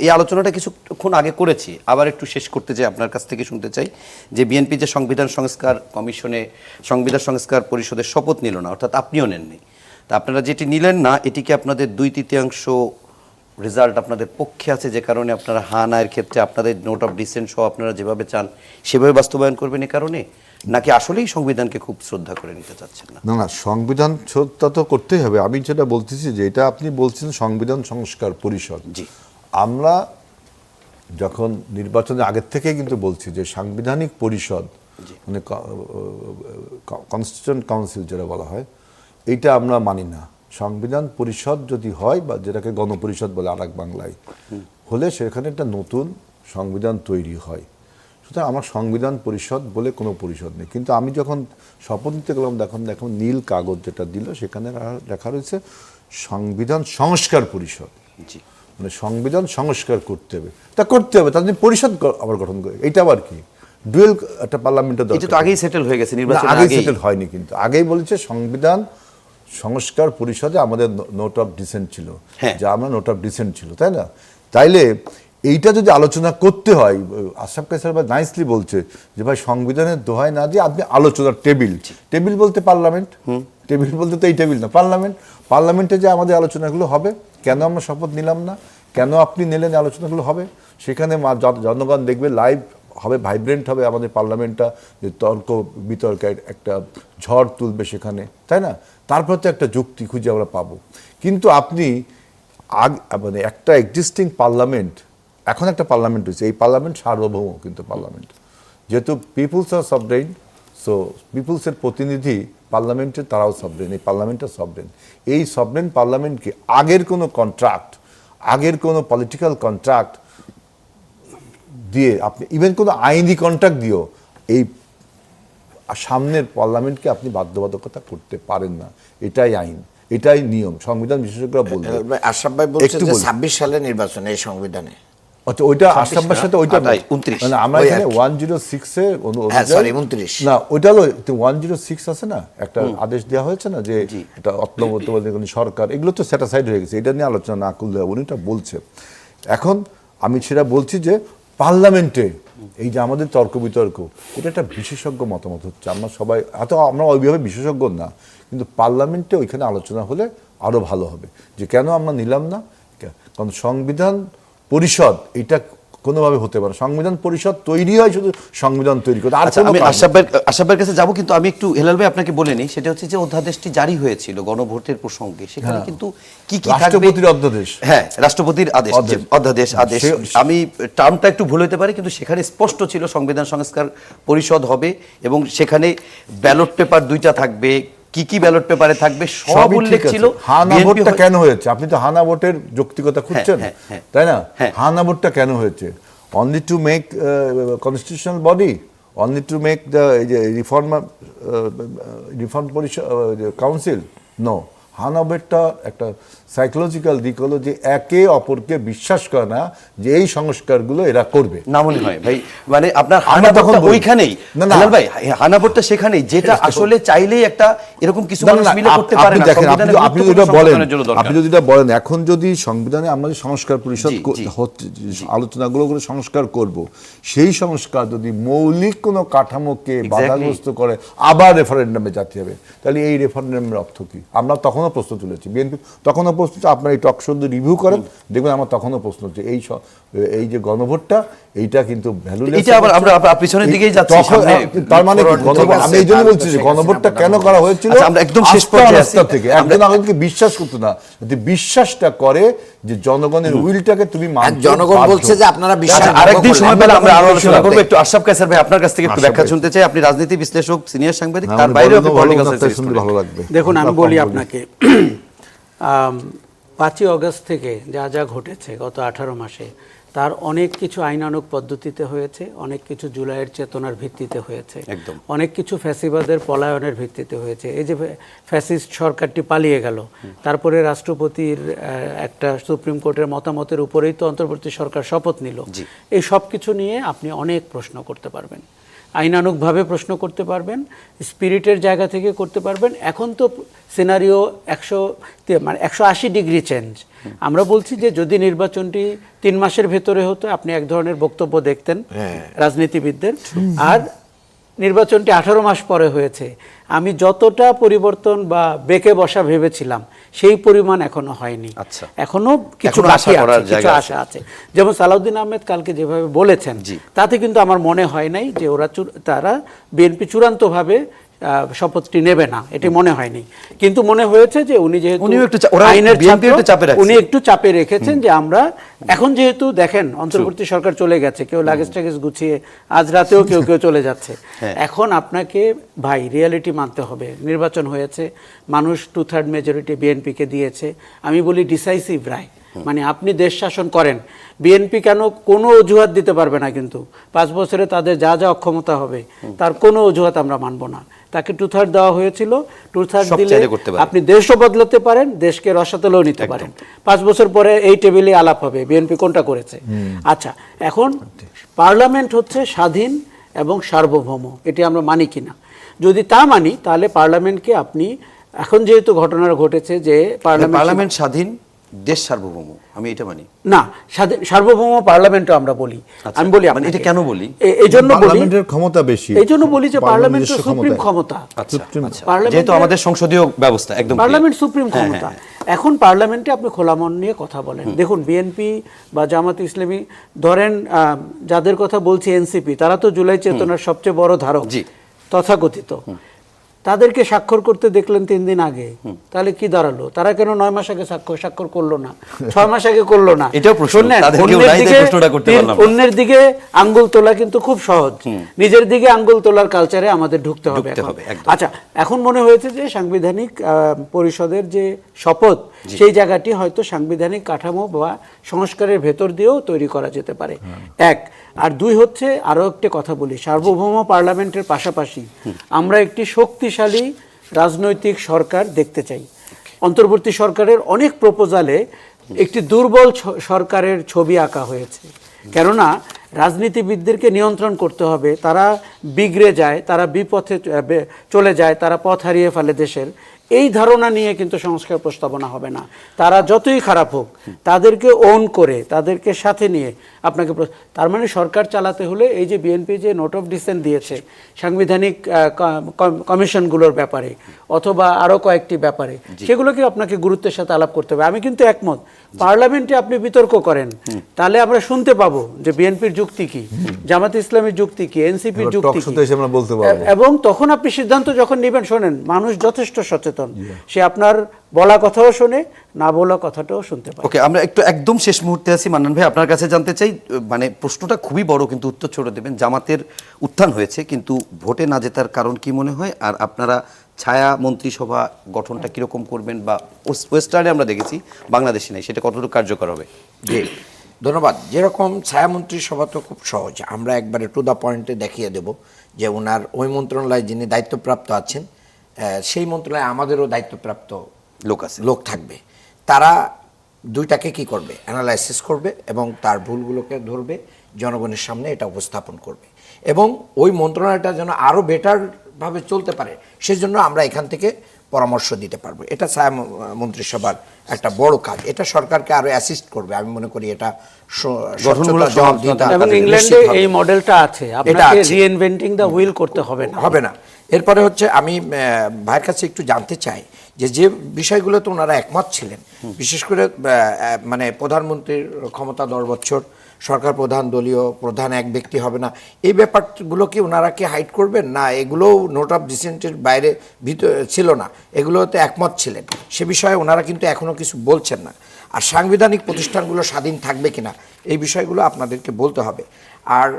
এই আলোচনাটা কিছুক্ষণ আগে করেছি, আবার একটু শেষ করতে চাই, আপনার কাছ থেকে শুনতে চাই যে বিএনপি যে সংবিধান সংস্কার কমিশনে সংবিধান সংস্কার পরিষদের শপথ নিল না, অর্থাৎ আপনিও নেননি, তা আপনারা যেটি নিলেন না এটিকে আপনাদের 2/3 রেজাল্ট আপনাদের পক্ষে আছে, যে কারণে আপনারা হানায়ের ক্ষেত্রে আপনাদের নোট অফ ডিসেন্ট সহ আপনারা যেভাবে চান সেভাবে বাস্তবায়ন করবেন এই কারণে, নাকি আসলেই সংবিধানকে খুব শ্রদ্ধা করে নিতে চাচ্ছেন না? না, সংবিধান শ্রদ্ধা তো করতেই হবে। আমি যেটা বলতেছি যে এটা আপনি বলছেন সংবিধান সংস্কার পরিষদ, জি। আমরা যখন নির্বাচনের আগের থেকে কিন্তু বলছি যে সাংবিধানিক পরিষদ মানে কনস্টিটিউশন কাউন্সিল যেটা বলা হয়, এইটা আমরা মানি না। সংবিধান পরিষদ যদি হয় বা যেটাকে গণপরিষদ বলে আর এক বাংলায় হলে, সেখানে একটা নতুন সংবিধান তৈরি হয়। সুতরাং আমার সংবিধান পরিষদ বলে কোনো পরিষদ নেই। কিন্তু আমি যখন শপথ নিতে গেলাম, দেখুন নীল কাগজ যেটা দিল সেখানে লেখা রয়েছে সংবিধান সংস্কার পরিষদ। জি। মানে সংবিধান সংস্কার করতে হবে, তা করতে হবে, তার জন্য পরিষদ আবার গঠন করে। এটা আবার কি ডুয়েল একটা পার্লামেন্টের দরকার? এটা তো আগেই সেটেল হয়ে গেছে, নির্বাচন আগেই সেটেল হয়নি, কিন্তু আগেই বলেছে সংবিধান সংস্কার পরিষদে আমাদের নোট অফ ডিসেন্ট ছিল, যা আমরা নোট অফ ডিসেন্ট ছিল, তাই না? তাইলে এইটা যদি আলোচনা করতে হয়, আশরাফ কায়সার ভাই নাইসলি বলছে যে ভাই সংবিধানের দোহাই না দিয়ে আপনি আলোচনার টেবিল বলতে পার্লামেন্ট, টেবিল বলতে তো এই টেবিল না, পার্লামেন্টে যে আমাদের আলোচনাগুলো হবে, কেন আমরা শপথ নিলাম না, কেন আপনি নিলেন আলোচনাগুলো হবে, সেখানে জনগণ দেখবে, লাইভ হবে, ভাইব্রেন্ট হবে আমাদের পার্লামেন্টটা, যে তর্ক বিতর্কের একটা ঝড় তুলবে সেখানে, তাই না? তারপর তো একটা যুক্তি খুঁজে আমরা পাবো। কিন্তু আপনি মানে একটা এক্সিস্টিং পার্লামেন্ট, এখন একটা পার্লামেন্ট হয়েছে, এই পার্লামেন্ট সার্বভৌম কিন্তু পার্লামেন্ট, যেহেতু পিপুলস আর সভরেন, সো পিপুলসের প্রতিনিধি পার্লামেন্টের, তারাও সভরেন, এই পার্লামেন্টটা সভরেন। এই সভরেন পার্লামেন্টকে আগের কোনো কন্ট্রাক্ট, আগের কোনো পলিটিক্যাল কন্ট্রাক্ট দিয়ে আপনি, ইভেন কোনো আইনি কন্ট্রাক্ট দিয়েও এই সামনের পার্লামেন্টকে আপনি বাধ্যবাধকতা করতে পারেন না। এটাই আইন, এটাই নিয়ম, সংবিধান বিশেষজ্ঞরা বলবেন। আশরাফ ভাই বলছে যে 26 সালে নির্বাচন এই সংবিধানে। আচ্ছা, ওইটা আশরাফ ভাইয়ের সাথে ওইটা 29 মানে আমরা এখানে 106 এ সরি 29 না, ওইটা হলো 106 আছে না, একটা আদেশ দেওয়া হয়েছে না যে এটা অত্নবর্তমানে সরকার, এগুলো তো স্যাটাসাইড হয়ে গেছে, এটা নিয়ে আলোচনা না করলে উনি এটা বলছে। এখন আমি সেটা বলছি যে পার্লামেন্টে এই যে আমাদের তর্ক বিতর্ক, এটা একটা বিশেষজ্ঞ মতামত হচ্ছে, আমরা সবাই আমরা ওইভাবে বিশেষজ্ঞ না, কিন্তু পার্লামেন্টে ওইখানে আলোচনা হলে আরো ভালো হবে যে কেন আমরা নিলাম না। কারণ সংবিধান পরিষদ এটা কোনোভাবে হতে পারে, সংবিধান পরিষদ তৈরি হয় শুধু সংবিধান তৈরি করতে। আচ্ছা, আমি আশরাফ ভাইয়ের কাছে যাবো, কিন্তু আমি একটু হেলাল ভাই আপনাকে বলে নিই, সেটা হচ্ছে যে অধ্যাদেশটি জারি হয়েছিল গণভোটের প্রসঙ্গে, সেখানে কিন্তু কি কি রাষ্ট্রপতির অধ্যাদেশ, হ্যাঁ রাষ্ট্রপতির আদেশ, অধ্যাদেশ আদেশ, আমি টার্মটা একটু ভুল হতে পারে, কিন্তু সেখানে স্পষ্ট ছিল সংবিধান সংস্কার পরিষদ হবে এবং সেখানে ব্যালট পেপার 2টা থাকবে, কি কি ব্যালট পেপারে থাকবে সব উল্লেখ ছিল। হানা ভোটটা কেন হয়েছে? আপনি তো হানা ভোটের যৌক্তিকতা খুঁজছেন, তাই না? হানা ভোটটা কেন হয়েছে? Only to make constitutional body, only to make the reform পরিষদ কাউন্সিল? নো, হানা ভোটটা একটা সাইকোলজিক্যাল দিক হলো যে একে অপরকে বিশ্বাস করে না যে এই সংস্কারগুলো এরা করবে না, মনে হয় ভাই, মানে আপনার হানা ভোটটা ওইখানেই, হেলাল ভাই হানা ভোটটা সেখানেই, যেটা আসলে চাইলেই একটা এরকম কিছু মানুষ মিলে করতে পারে না। আপনি যেটা বলেন, আপনি যদি বলেন এখন যদি সংবিধানে আমরা সংস্কার পরিষদ আলোচনাগুলো করে সংস্কার করব, সেই সংস্কার যদি মৌলিক কোনো কাঠামোকে বাধাগ্রস্ত করে আবার রেফারেন্ডামে যেতে হবে, তাহলে এই রেফারেন্ডামের অর্থ কি? আমরা তখনও প্রশ্ন তুলেছি, বিএনপি তখনও প্রশ্ন, আপনার এই টক শো রিভিউ করেন, দেখবেন আমার তখনও প্রশ্ন হচ্ছে এই যে গণভোটটা, এইটা কিন্তু ভ্যালুলেস। এটা আবার আমরা পিছনের দিকেই যাচ্ছি, তার মানে আমি এই জন্য বলছি যে গণভোটটা কেন করা হয়েছিল, আমরা একদম শেষ পর্যায়ে থেকে একজন আরেকজনকে বিশ্বাস করতে না, যদি বিশ্বাসটা করে যে জনগণের উইলটাকে তুমি মানতে, জনগণ বলছে যে আপনারা বিশ্বাস, আরেকদিন সময় পেলে আমরা আরো আলোচনা করব। একটু আশরাফ কায়সার ভাই আপনার কাছ থেকে একটু ব্যাখ্যা শুনতে চাই, আপনি রাজনীতি বিশ্লেষক, সিনিয়র সাংবাদিক, তার বাইরেও আপনি পলিটিক্যাল সায়েন্স শুনতে ভালো লাগবে। দেখুন, আমি বলি আপনাকে, 5ই অগস্ট থেকে যা যা ঘটেছে গত 18 মাসে, তার অনেক কিছু আইনানুগ পদ্ধতিতে হয়েছে, অনেক কিছু জুলাইয়ের চেতনার ভিত্তিতে হয়েছে, একদম। অনেক কিছু ফ্যাসিবাদের পলায়নের ভিত্তিতে হয়েছে। এই যে ফ্যাসিস্ট সরকারটি পালিয়ে গেল, তারপরে রাষ্ট্রপতির একটা সুপ্রিম কোর্টের মতামতের উপরেই তো অন্তর্বর্তী সরকার শপথ নিল। এই সব কিছু নিয়ে আপনি অনেক প্রশ্ন করতে পারবেন, আইনানুগভাবে প্রশ্ন করতে পারবেন, স্পিরিটের জায়গা থেকে করতে পারবেন। এখন তো সিনারিও 180 ডিগ্রি চেঞ্জ। আমরা বলছি যে যদি নির্বাচনটি 3 মাসের ভেতরে হতো, আপনি এক ধরনের বক্তব্য দেখতেন রাজনীতিবিদদের, আর নির্বাচনটি 18 মাস পরে হয়েছে। আমি যতটা পরিবর্তন বা বেঁকে বসা ভেবেছিলাম সেই পরিমাণ এখনো হয়নি। আচ্ছা। এখনো কিছু এখনো বাকি আশা করার আছে, কিছু জায়গা আশা আছে। যেমন সালাউদ্দিন আহমেদ কালকে যেভাবে বলেছেন, তাতে কিন্তু আমার মনে হয় নাই যে তারা বিএনপি চূড়ান্তভাবে শপথটি নেবে না, এটি মনে হয়নি। কিন্তু মনে হয়েছে যে উনি যেহেতু আইনের ছাত্র, উনি একটু চাপে রেখেছেন যে আমরা এখন যেহেতু দেখেন অন্তর্বর্তী সরকার চলে গেছে, কেউ লাগেজ টাগেজ গুছিয়ে আজ রাতেও কেউ কেউ চলে যাচ্ছে, এখন আপনাকে ভাই রিয়ালিটি মানতে হবে। নির্বাচন হয়েছে, মানুষ 2/3 মেজরিটি বিএনপিকে দিয়েছে। আমি বলি ডিসাইসিভ রায়, মানে আপনি দেশ শাসন করেন। বিএনপি কেন কোনো অজুহাত দিতে পারবে না, কিন্তু 5 বছরে তাদের যা যা অক্ষমতা হবে তার কোনো অজুহাত আমরা মানব না। তাকে 2/3 দেওয়া হয়েছিল, 2/3 দিলে আপনি দেশও বদলাতে পারেন, দেশকে রসাতলেও নিতে পারেন। 5 বছর পরে এই টেবিলে আলাপ হবে বিএনপি কোনটা করেছে। আচ্ছা, এখন পার্লামেন্ট হচ্ছে স্বাধীন এবং সার্বভৌম, এটি আমরা মানি কিনা? যদি তা মানি, তাহলে পার্লামেন্টকে আপনি এখন যেহেতু ঘটনা ঘটেছে যে পার্লামেন্ট স্বাধীন, দেশ সার্বভৌম, আমি এটা মানি না। সার্বভৌম পার্লামেন্টও আমরা বলি। আমি বলি এটা কেন বলি, এই জন্য বলি পার্লামেন্টের ক্ষমতা বেশি, এই জন্য বলি যে পার্লামেন্টের সুপ্রিম ক্ষমতা, যেহেতু আমাদের সংসদীয় ব্যবস্থা একদম পার্লামেন্ট সুপ্রিম ক্ষমতা। এখন পার্লামেন্টে আপনি খোলা মন নিয়ে কথা বলেন। দেখুন, বিএনপি বা জামাত ইসলামী, ধরেন যাদের কথা বলছি এনসিপি, তারা তো জুলাই চেতনার সবচেয়ে বড় ধারক তথাকথিত। তাদেরকে স্বাক্ষর করতে দেখলেন 3 দিন আগে, তাহলে কি দাঁড়ালো? তারা কেন 9 মাস আগে স্বাক্ষর করলো না, 6 মাস আগে করলো না? অন্যের দিকে আঙ্গুল তোলা কিন্তু খুব সহজ, নিজের দিকে আঙ্গুল তোলার কালচারে আমাদের ঢুকতে হবে। আচ্ছা, এখন মনে হয়েছে যে সাংবিধানিক পরিষদের যে শপথ, সেই জায়গাটি হয়তো সাংবিধানিক কাঠামো বা সংস্কারের ভেতর দিয়েও তৈরি করা যেতে পারে। 1 আর 2 হচ্ছে, আরো একটা কথা বলি, সার্বভৌম পার্লামেন্টের পাশাপাশি আমরা একটি শক্তিশালী রাজনৈতিক সরকার দেখতে চাই। অন্তর্বর্তী সরকারের অনেক প্রপোজালে একটি দুর্বল সরকারের ছবি আঁকা হয়েছে। কেননা রাজনীতিবিদদেরকে নিয়ন্ত্রণ করতে হবে, তারা বিগড়ে যায়, তারা বিপথে চলে যায়, তারা পথ হারিয়ে ফেলে দেশের। এই ধারণা নিয়ে কিন্তু সংস্কার প্রস্তাবনা হবে না। তারা যতই খারাপ হোক, তাদেরকে ওন করে, তাদেরকে সাথে নিয়ে আপনাকে, তার মানে সরকার চালাতে হলে এই যে বিএনপি যে নোট অফ ডিসেন্ট দিয়েছে সাংবিধানিক কমিশনগুলোর ব্যাপারে অথবা আরও কয়েকটি ব্যাপারে, সেগুলোকে আপনাকে গুরুত্বের সাথে আলাপ করতে হবে। আমি কিন্তু একমত, পার্লামেন্টে আপনি বিতর্ক করেন, তাহলে আমরা শুনতে পাবো যে বিএনপির যুক্তি কি, জামাত ইসলামের যুক্তি কি, এনসিপির যুক্তি কি, এবং তখন আপনি সিদ্ধান্ত যখন নেবেন, শোনেন মানুষ যথেষ্ট সচেতন, সে আপনার বলা কথাও শোনে, না বলা কথাটাও শুনতে পারে। ওকে, আমরা একটু একদম শেষ মুহূর্তে আছি। মান্নান ভাই, আপনার কাছে জানতে চাই, মানে প্রশ্নটা খুবই বড় কিন্তু উত্তর ছোট দেবেন। জামাতের উত্থান হয়েছে কিন্তু ভোটে না জেতার কারণ কি মনে হয়? আর আপনারা ছায়া মন্ত্রিসভা গঠনটা কিরকম করবেন? বা ওয়েস্টার্নে আমরা দেখেছি, বাংলাদেশে নাই, সেটা কতটুকু কার্যকর হবে? জি, ধন্যবাদ। যেরকম ছায়ামন্ত্রী সভা তো খুব সহজ, আমরা একবারে টু দ্য পয়েন্টে দেখিয়ে দেব যে ওনার ওই মন্ত্রণালয়ে যিনি দায়িত্বপ্রাপ্ত আছেন, সেই মন্ত্রণালয়ে আমাদেরও দায়িত্বপ্রাপ্ত লোক থাকবে। তারা দুইটাকে কি করবে, অ্যানালাইসিস করবে এবং তার ভুলগুলোকে ধরবে, জনগণের সামনে এটা উপস্থাপন করবে, এবং ওই মন্ত্রণালয়টা যেন আরও বেটারভাবে চলতে পারে সেজন্য আমরা এখান থেকে পরামর্শ দিতে পারবো। এটা ছায়া মন্ত্রিসভার একটা বড় কাজ, এটা সরকারকে আরো অ্যাসিস্ট করবে। আমি মনে করি এটা ইংল্যান্ডে এই মডেলটা আছে, আপনাকে রিইনভেন্টিং দ্য হুইল করতে হবে না। এরপরে হচ্ছে আমি ভাইয়ের কাছে একটু জানতে চাই যে বিষয়গুলোতে ওনারা একমত ছিলেন, বিশেষ করে মানে প্রধানমন্ত্রীর ক্ষমতা 10 বছর, সরকার প্রধান দলীয় প্রধান এক ব্যক্তি হবে না, এই ব্যাপারগুলো কি ওনারা কি হাইড করবেন না? এগুলোও নোট অফ ডিসেন্টের বাইরে ছিল না, এগুলোতে একমত ছিলেন। সে বিষয়ে ওনারা কিন্তু এখনও কিছু বলছেন না। আর সাংবিধানিক প্রতিষ্ঠানগুলো স্বাধীন থাকবে কিনা, এই বিষয়গুলো আপনাদেরকে বলতে হবে। আর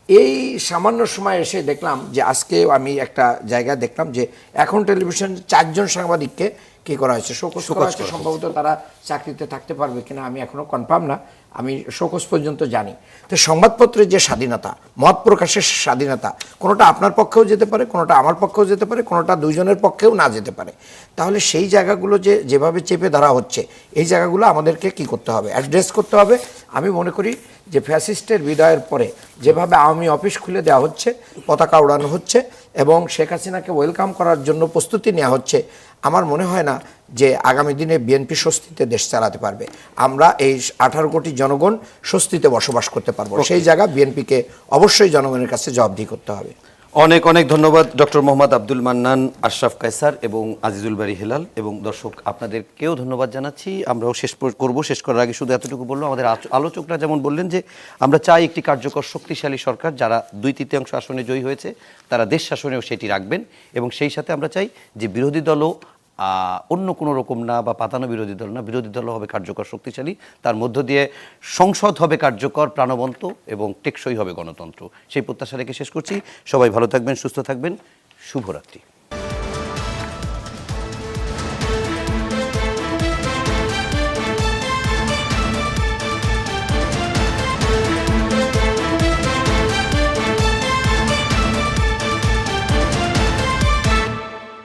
এই সামান্য সময় এসে দেখলাম যে আজকে আমি একটা জায়গায় দেখলাম যে এখন টেলিভিশন 4 জন সাংবাদিককে কি করা হয়েছে, শোকজ করা হয়েছে। সম্ভবত তারা চাকরিতে থাকতে পারবে কিনা আমি এখনো কনফার্ম না, আমি শোকজ পর্যন্ত জানি। তো সংবাদপত্রের যে স্বাধীনতা, মত প্রকাশের স্বাধীনতা, কোনোটা আপনার পক্ষেও যেতে পারে, কোনোটা আমার পক্ষেও যেতে পারে, কোনোটা দুইজনের পক্ষেও না যেতে পারে। তাহলে সেই জায়গাগুলো যেভাবে চেপে ধরা হচ্ছে, এই জায়গাগুলো আমাদেরকে কি করতে হবে, অ্যাড্রেস করতে হবে। আমি মনে করি যে ফ্যাসিস্টের বিদায়ের পরে যেভাবে আওয়ামী অফিস খুলে দেওয়া হচ্ছে, পতাকা উড়ানো হচ্ছে এবং শেখ হাসিনাকে ওয়েলকাম করার জন্য প্রস্তুতি নেওয়া হচ্ছে, আমার মনে হয় না যে আগামী দিনে বিএনপি স্বস্তিতে দেশ চালাতে পারবে। আমরা এই 18 কোটি জনগণ স্বস্তিতে বসবাস করতে পারবো। সেই জায়গা বিএনপিকে অবশ্যই জনগণের কাছে জবাবদিহি করতে হবে। অনেক অনেক ধন্যবাদ ডক্টর মোহাম্মদ আব্দুল মান্নান, আশরাফ কায়সার এবং আজিজুল বারী হেলাল, এবং দর্শক আপনাদেরকেও ধন্যবাদ জানাচ্ছি। আমরাও শেষ করার আগে শুধু এতটুকু বলবো, আমাদের আলোচকরা যেমন বললেন যে আমরা চাই একটি কার্যকর শক্তিশালী সরকার, যারা 2/3 আসনে জয়ী হয়েছে তারা দেশ শাসনেও সেটি রাখবেন, এবং সেই সাথে আমরা চাই যে বিরোধী দলও অন্য কোনো রকম না বা পাতানো বিরোধী দল না, বিরোধী দল হবে কার্যকর শক্তিশালী, তার মধ্য দিয়ে সংসদ হবে কার্যকর, প্রাণবন্ত এবং টেকসই হবে গণতন্ত্র। সেই প্রত্যাশা রেখে শেষ করছি। সবাই ভালো থাকবেন, সুস্থ থাকবেন, শুভরাত্রি।